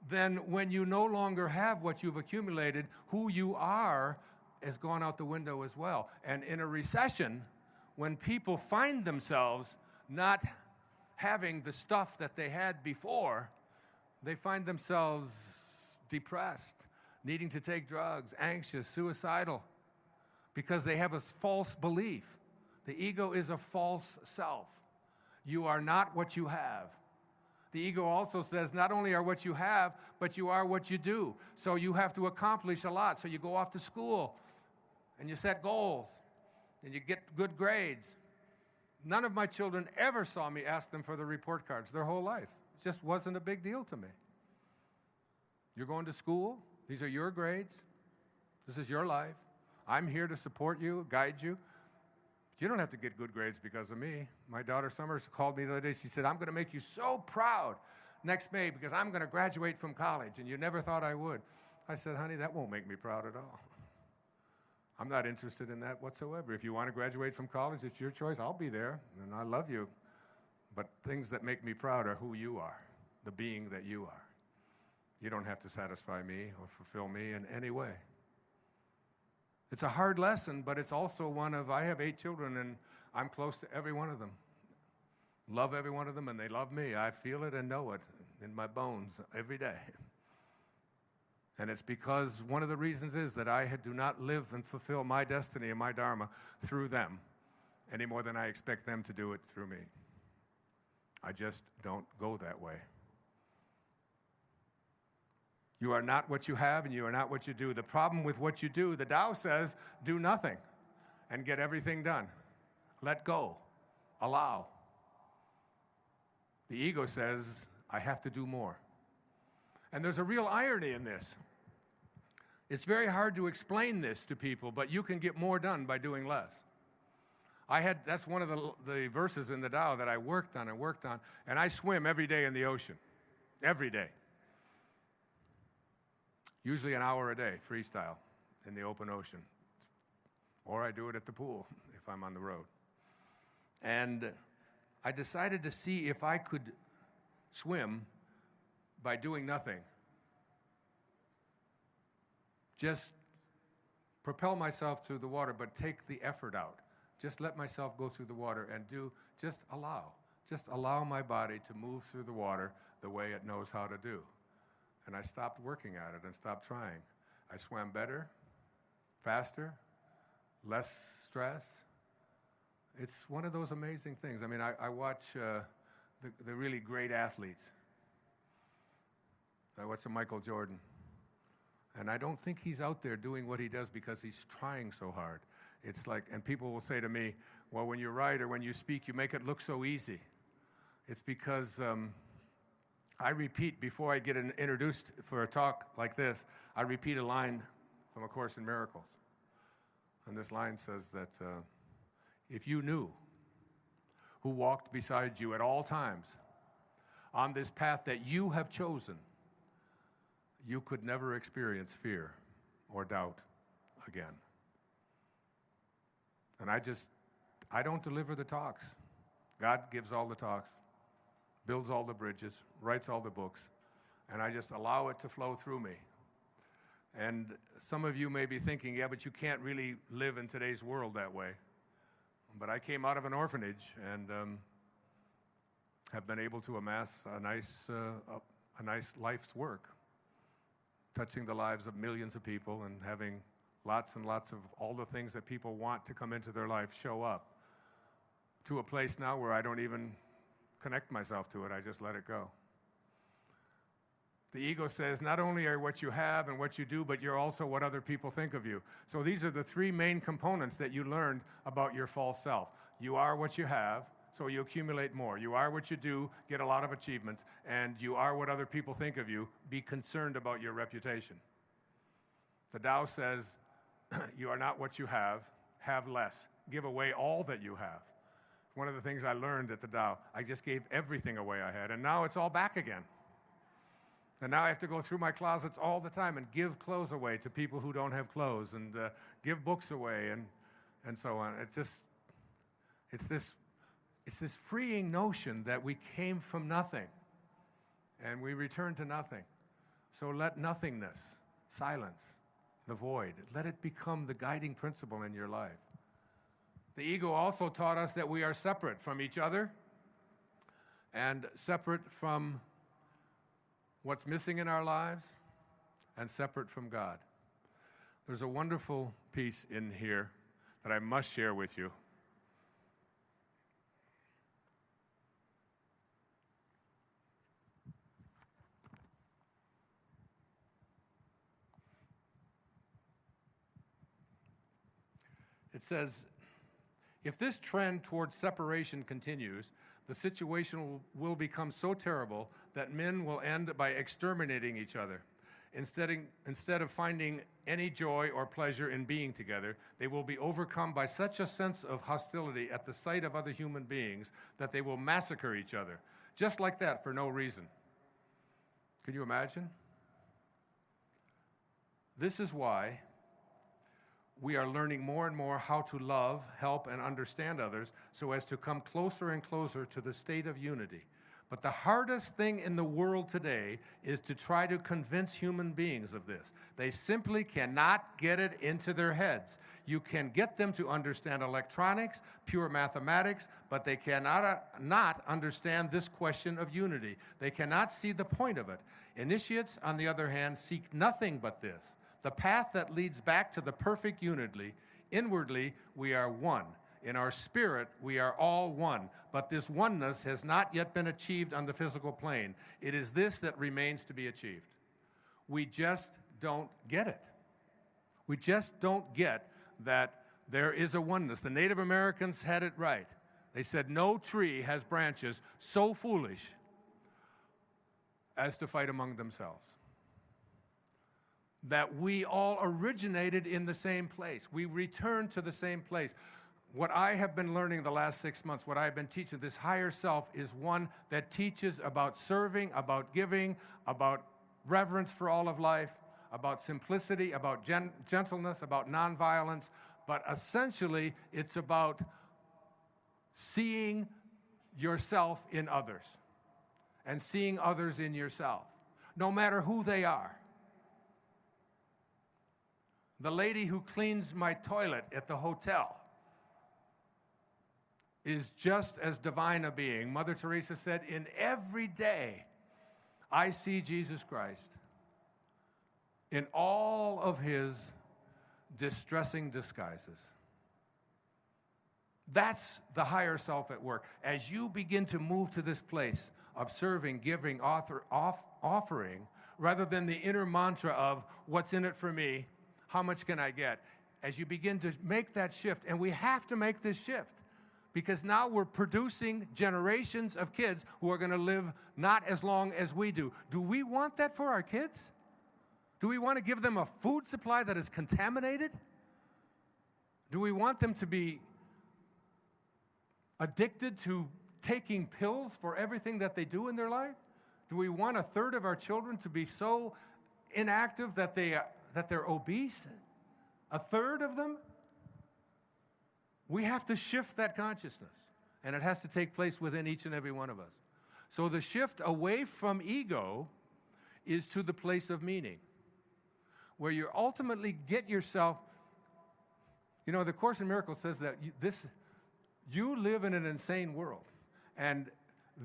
then when you no longer have what you've accumulated, who you are has gone out the window as well. And in a recession, when people find themselves not having the stuff that they had before, they find themselves depressed, needing to take drugs, anxious, suicidal, because they have a false belief. The ego is a false self. You are not what you have. The ego also says not only are what you have, but you are what you do. So you have to accomplish a lot. So you go off to school and you set goals and you get good grades. None of my children ever saw me ask them for the report cards their whole life. It just wasn't a big deal to me. You're going to school. These are your grades. This is your life. I'm here to support you, guide you. But you don't have to get good grades because of me. My daughter Summers called me the other day. She said, I'm going to make you so proud next May because I'm going to graduate from college, and you never thought I would. I said, honey, that won't make me proud at all. I'm not interested in that whatsoever. If you want to graduate from college, it's your choice. I'll be there, and I love you. But things that make me proud are who you are, the being that you are. You don't have to satisfy me or fulfill me in any way. It's a hard lesson, but it's also one of, I have 8 children, and I'm close to every one of them. Love every one of them, and they love me. I feel it and know it in my bones every day. And it's because one of the reasons is that I do not live and fulfill my destiny and my dharma through them any more than I expect them to do it through me. I just don't go that way. You are not what you have, and you are not what you do. The problem with what you do, the Tao says, do nothing and get everything done. Let go. Allow. The ego says, I have to do more. And there's a real irony in this. It's very hard to explain this to people, but you can get more done by doing less. That's one of the verses in the Tao that I worked on, and I swim every day in the ocean. Every day. Usually an hour a day, freestyle, in the open ocean. Or I do it at the pool if I'm on the road. And I decided to see if I could swim by doing nothing. Just propel myself through the water, but take the effort out. Just let myself go through the water and just allow. Just allow my body to move through the water the way it knows how to do. And I stopped working at it and stopped trying. I swam better, faster, less stress. It's one of those amazing things. I mean, I watch the really great athletes. I watch Michael Jordan. And I don't think he's out there doing what he does because he's trying so hard. It's like, and people will say to me, well, when you write or when you speak, you make it look so easy. It's because I repeat, before I get introduced for a talk like this, I repeat a line from A Course in Miracles. And this line says that if you knew who walked beside you at all times on this path that you have chosen, you could never experience fear or doubt again. And I don't deliver the talks. God gives all the talks, builds all the bridges, writes all the books, and I just allow it to flow through me. And some of you may be thinking, yeah, but you can't really live in today's world that way. But I came out of an orphanage and have been able to amass a nice life's work, touching the lives of millions of people and having lots and lots of all the things that people want to come into their life show up, to a place now where I don't even connect myself to it, I just let it go. The ego says not only are what you have and what you do, but you're also what other people think of you. So these are the 3 main components that you learned about your false self. You are what you have, so you accumulate more. You are what you do, get a lot of achievements, and you are what other people think of you. Be concerned about your reputation. The Tao says you are not what you have less. Give away all that you have. One of the things I learned at the Tao, I just gave everything away I had, and now it's all back again. And now I have to go through my closets all the time and give clothes away to people who don't have clothes, and give books away, and so on. It's this freeing notion that we came from nothing, and we return to nothing. So let nothingness, silence, the void, let it become the guiding principle in your life. The ego also taught us that we are separate from each other and separate from what's missing in our lives and separate from God. There's a wonderful piece in here that I must share with you. It says, if this trend towards separation continues, the situation will become so terrible that men will end by exterminating each other. Instead of finding any joy or pleasure in being together, they will be overcome by such a sense of hostility at the sight of other human beings that they will massacre each other, just like that, for no reason. Can you imagine? This is why we are learning more and more how to love, help, and understand others so as to come closer and closer to the state of unity. But the hardest thing in the world today is to try to convince human beings of this. They simply cannot get it into their heads. You can get them to understand electronics, pure mathematics, but they cannot not understand this question of unity. They cannot see the point of it. Initiates, on the other hand, seek nothing but this, the path that leads back to the perfect unity. Inwardly, we are one. In our spirit, we are all one, but this oneness has not yet been achieved on the physical plane. It is this that remains to be achieved. We just don't get it. We just don't get that there is a oneness. The Native Americans had it right. They said, no tree has branches so foolish as to fight among themselves. That we all originated in the same place. We return to the same place. What I have been learning the last 6 months, what I've been teaching, this higher self is one that teaches about serving, about giving, about reverence for all of life, about simplicity, about gentleness, about nonviolence, but essentially it's about seeing yourself in others and seeing others in yourself, no matter who they are. The lady who cleans my toilet at the hotel is just as divine a being. Mother Teresa said, in every day I see Jesus Christ in all of his distressing disguises. That's the higher self at work. As you begin to move to this place of serving, giving, offering, rather than the inner mantra of what's in it for me, how much can I get? As you begin to make that shift, and we have to make this shift, because now we're producing generations of kids who are going to live not as long as we do. Do we want that for our kids? Do we want to give them a food supply that is contaminated? Do we want them to be addicted to taking pills for everything that they do in their life? Do we want a third of our children to be so inactive that they're obese? A third of them? We have to shift that consciousness, and it has to take place within each and every one of us. So the shift away from ego is to the place of meaning, where you ultimately get yourself, you know, the Course in Miracles says that you live in an insane world, and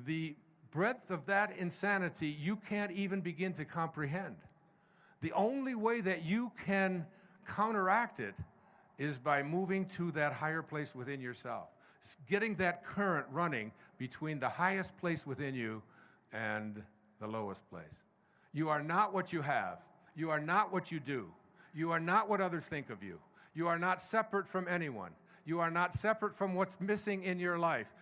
the breadth of that insanity you can't even begin to comprehend. The only way that you can counteract it is by moving to that higher place within yourself, getting that current running between the highest place within you and the lowest place. You are not what you have. You are not what you do. You are not what others think of you. You are not separate from anyone. You are not separate from what's missing in your life.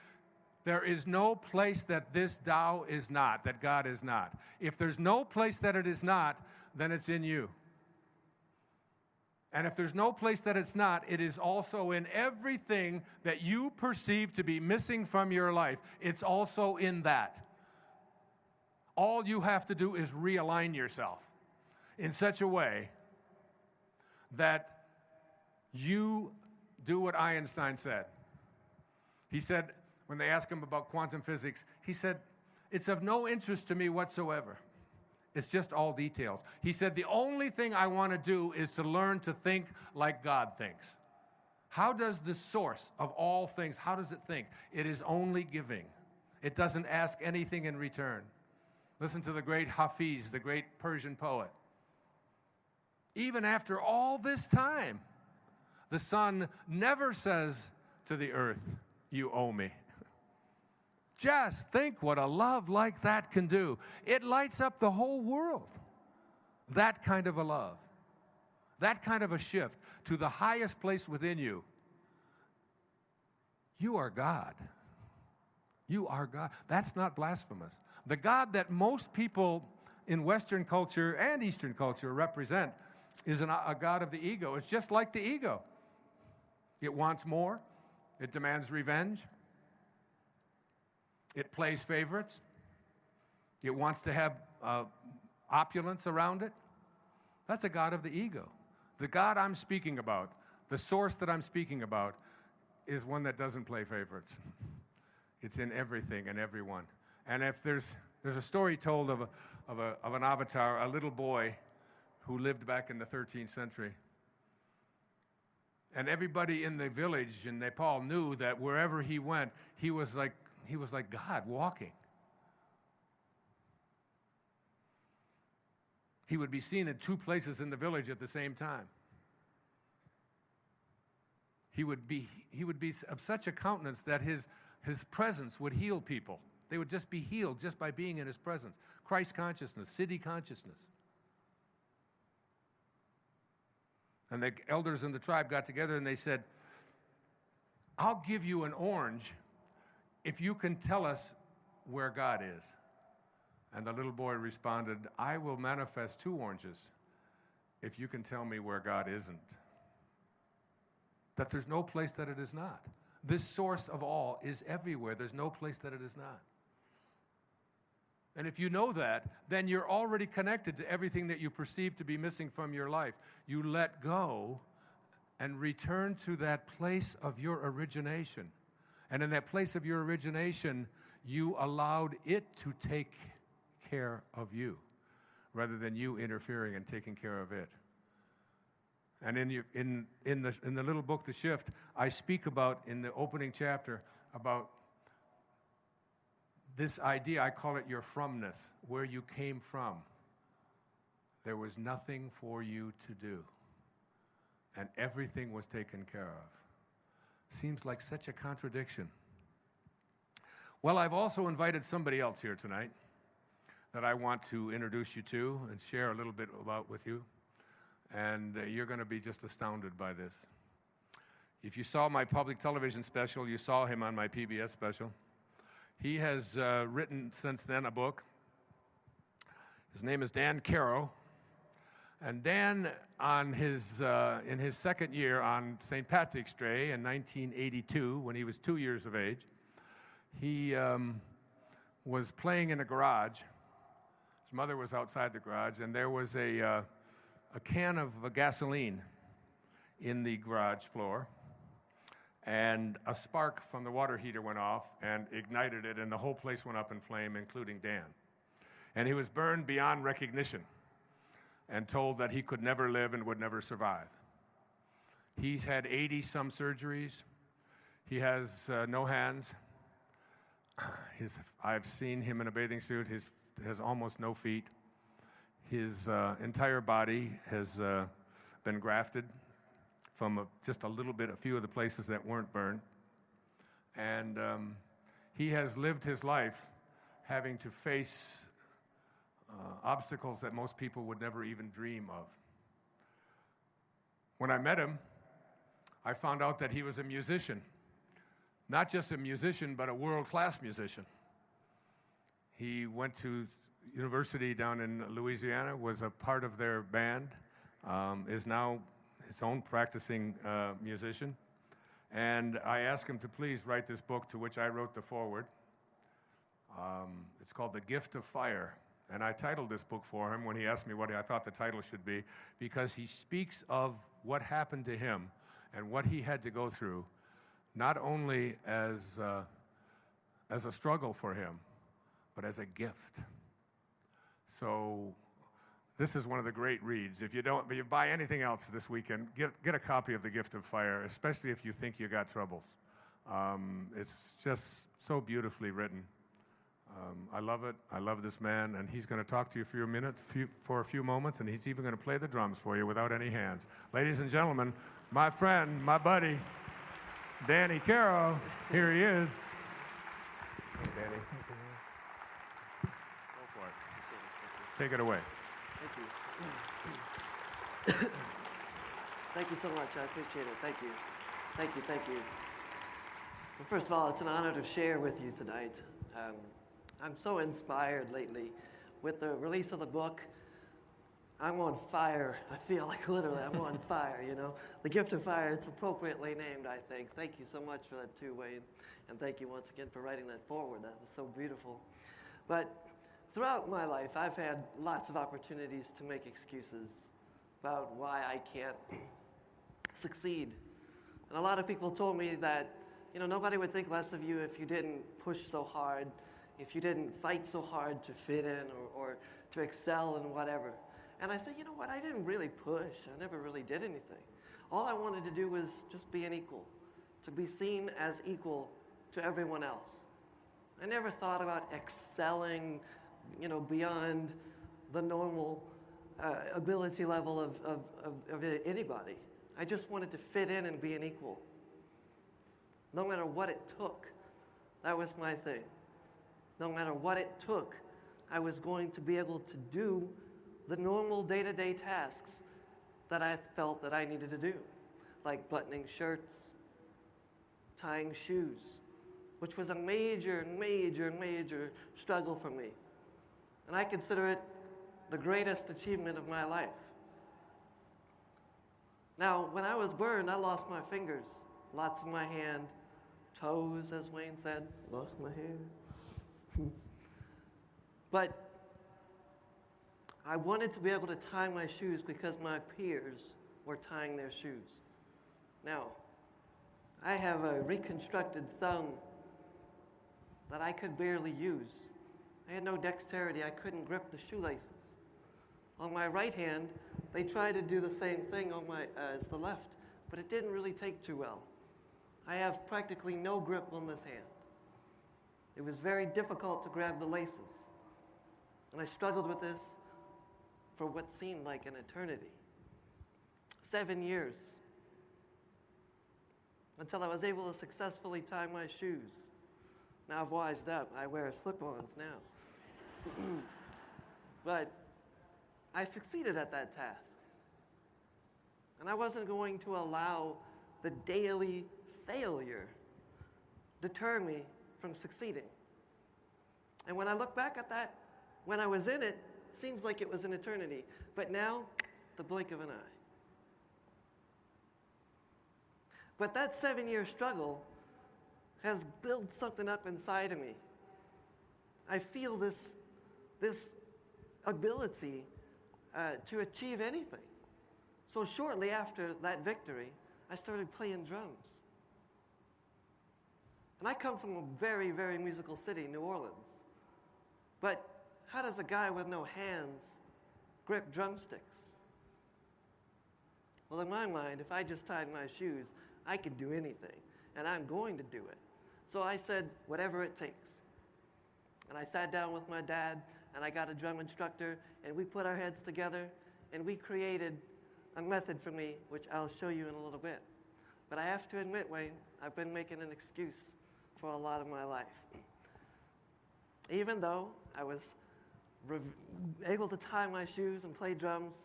There is no place that this Tao is not, that God is not. If there's no place that it is not, then it's in you. And if there's no place that it's not, it is also in everything that you perceive to be missing from your life. It's also in that. All you have to do is realign yourself in such a way that you do what Einstein said. He said, when they asked him about quantum physics, he said, it's of no interest to me whatsoever. It's just all details. He said, the only thing I want to do is to learn to think like God thinks. How does the source of all things, how does it think? It is only giving. It doesn't ask anything in return. Listen to the great Hafiz, the great Persian poet. Even after all this time, the sun never says to the earth, you owe me. Just think what a love like that can do. It lights up the whole world. That kind of a love. That kind of a shift to the highest place within you You are God. You are God. That's not blasphemous. The God that most people in Western culture and Eastern culture represent is a God of the ego. It's just like the ego. It wants more. It demands revenge. It plays favorites. It wants to have opulence around it. That's a God of the ego. The God I'm speaking about, the source that I'm speaking about, is one that doesn't play favorites. It's in everything and everyone. And if there's a story told of an avatar, a little boy who lived back in the 13th century. And everybody in the village in Nepal knew that wherever he went, he was like God walking. He would be seen in two places in the village at the same time. He would be of such a countenance that his presence would heal people. They would just be healed just by being in his presence. Christ consciousness, city consciousness. And the elders in the tribe got together and they said, I'll give you an orange if you can tell us where God is. And the little boy responded, I will manifest 2 oranges if you can tell me where God isn't. That there's no place that it is not. This source of all is everywhere. There's no place that it is not. And if you know that, then you're already connected to everything that you perceive to be missing from your life. You let go and return to that place of your origination. And in that place of your origination, you allowed it to take care of you rather than you interfering and taking care of it. And in the little book, The Shift, I speak about, in the opening chapter, about this idea. I call it your fromness, where you came from. There was nothing for you to do, and everything was taken care of. Seems like such a contradiction. Well, I've also invited somebody else here tonight that I want to introduce you to and share a little bit about with you. And you're going to be just astounded by this. If you saw my public television special, you saw him on my PBS special. He has written since then a book. His name is Dan Caro. And Dan, in his second year on St. Patrick's Day in 1982, when he was 2 years of age, he was playing in a garage. His mother was outside the garage, and there was a can of gasoline in the garage floor, and a spark from the water heater went off and ignited it, and the whole place went up in flame, including Dan. And he was burned beyond recognition and told that he could never live and would never survive. He's had 80-some surgeries. He has no hands. I've seen him in a bathing suit. He has almost no feet. His entire body has been grafted from just a few of the places that weren't burned. And he has lived his life having to face obstacles that most people would never even dream of. When I met him, I found out that he was a musician. Not just a musician, but a world-class musician. He went to university down in Louisiana, was a part of their band, is now his own practicing musician. And I asked him to please write this book, to which I wrote the foreword. It's called The Gift of Fire. And I titled this book for him when he asked me what I thought the title should be, because he speaks of what happened to him and what he had to go through, not only as a struggle for him, but as a gift. So this is one of the great reads. If you buy anything else this weekend, get a copy of The Gift of Fire, especially if you think you got troubles. It's just so beautifully written. I love it. I love this man, and he's going to talk to you for a few moments, and he's even going to play the drums for you without any hands. Ladies and gentlemen, my friend, my buddy, Danny Caro. Here he is. Hey, Danny. Go for it. Take it away. Thank you. Thank you so much. I appreciate it. Thank you. Thank you. Thank you. Well, first of all, it's an honor to share with you tonight. I'm so inspired lately with the release of the book. I'm on fire. I feel like literally I'm on fire, you know. The Gift of Fire, it's appropriately named, I think. Thank you so much for that too, Wayne. And thank you once again for writing that forward. That was so beautiful. But throughout my life, I've had lots of opportunities to make excuses about why I can't succeed. And a lot of people told me that, you know, nobody would think less of you if you didn't push so hard, if you didn't fight so hard to fit in or to excel in whatever. And I said, you know what, I didn't really push. I never really did anything. All I wanted to do was just be an equal, to be seen as equal to everyone else. I never thought about excelling, you know, beyond the normal ability level of anybody. I just wanted to fit in and be an equal. No matter what it took, that was my thing. No matter what it took, I was going to be able to do the normal day-to-day tasks that I felt that I needed to do, like buttoning shirts, tying shoes, which was a major, major, major struggle for me. And I consider it the greatest achievement of my life. Now, when I was burned, I lost my fingers, lots of my hand, toes, as Wayne said, lost my hair. But I wanted to be able to tie my shoes because my peers were tying their shoes. Now, I have a reconstructed thumb that I could barely use. I had no dexterity. I couldn't grip the shoelaces. On my right hand, they tried to do the same thing on as the left, but it didn't really take too well. I have practically no grip on this hand. It was very difficult to grab the laces. And I struggled with this for what seemed like an eternity. 7 years. Until I was able to successfully tie my shoes. Now I've wised up. I wear slip-ons now. But I succeeded at that task. And I wasn't going to allow the daily failure deter me from succeeding. And when I look back at that, when I was in it, seems like it was an eternity. But now, the blink of an eye. But that 7-year struggle has built something up inside of me. I feel this ability to achieve anything. So shortly after that victory, I started playing drums. And I come from a very, very musical city, New Orleans. But how does a guy with no hands grip drumsticks? Well, in my mind, if I just tied my shoes, I could do anything, and I'm going to do it. So I said, whatever it takes. And I sat down with my dad, and I got a drum instructor, and we put our heads together, and we created a method for me, which I'll show you in a little bit. But I have to admit, Wayne, I've been making an excuse for a lot of my life. Even though I was able to tie my shoes and play drums,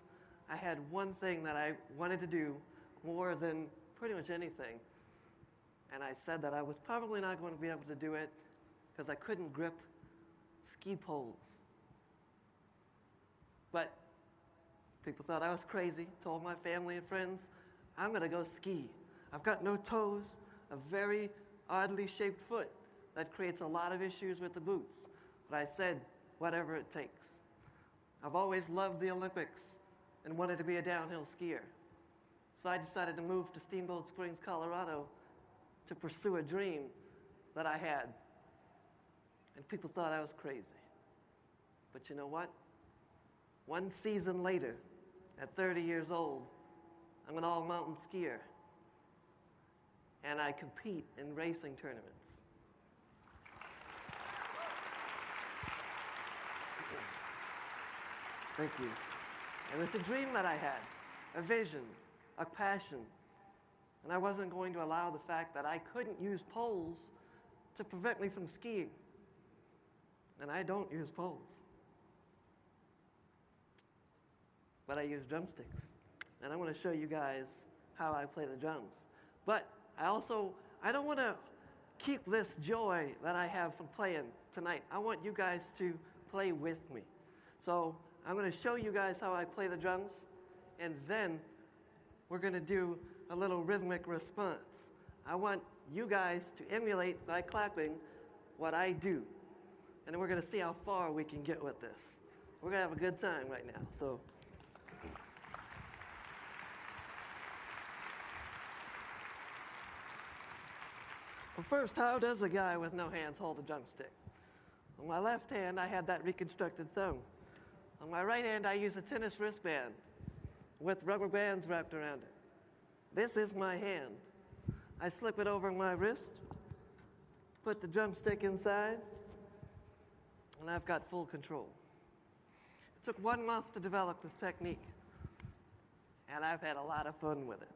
I had one thing that I wanted to do more than pretty much anything. And I said that I was probably not going to be able to do it because I couldn't grip ski poles. But people thought I was crazy, told my family and friends, I'm going to go ski. I've got no toes, a very oddly shaped foot that creates a lot of issues with the boots. But I said, whatever it takes. I've always loved the Olympics and wanted to be a downhill skier. So I decided to move to Steamboat Springs, Colorado to pursue a dream that I had. And people thought I was crazy. But you know what? One season later, at 30 years old, I'm an all-mountain skier. And I compete in racing tournaments. Thank you. And it's a dream that I had, a vision, a passion. And I wasn't going to allow the fact that I couldn't use poles to prevent me from skiing. And I don't use poles. But I use drumsticks. And I want to show you guys how I play the drums. But I don't want to keep this joy that I have from playing tonight. I want you guys to play with me. So I'm going to show you guys how I play the drums, and then we're going to do a little rhythmic response. I want you guys to emulate by clapping what I do. And then we're going to see how far we can get with this. We're going to have a good time right now. So. Well, first, how does a guy with no hands hold a drumstick? On my left hand, I have that reconstructed thumb. On my right hand, I use a tennis wristband with rubber bands wrapped around it. This is my hand. I slip it over my wrist, put the drumstick inside, and I've got full control. It took 1 month to develop this technique, and I've had a lot of fun with it.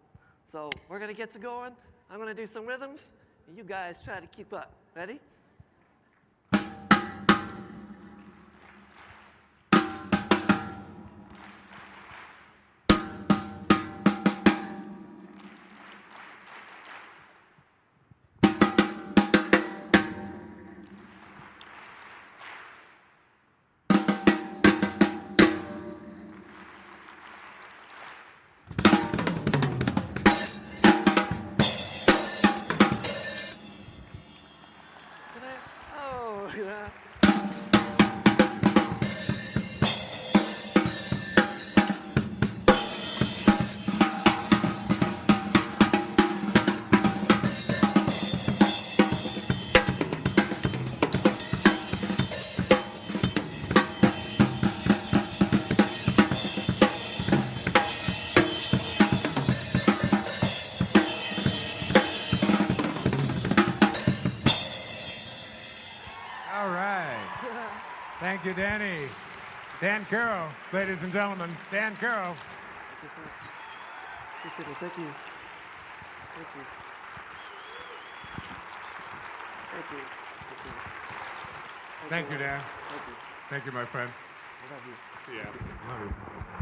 So we're going to get to going. I'm going to do some rhythms, and you guys try to keep up. Ready? Oh, yeah. All right. Thank you, Danny. Dan Caro, ladies and gentlemen. Dan Caro. Appreciate it. Thank you. Thank you. Thank you. Thank you, Dan. Thank you. Thank you, my friend. I love you. See ya. Love you.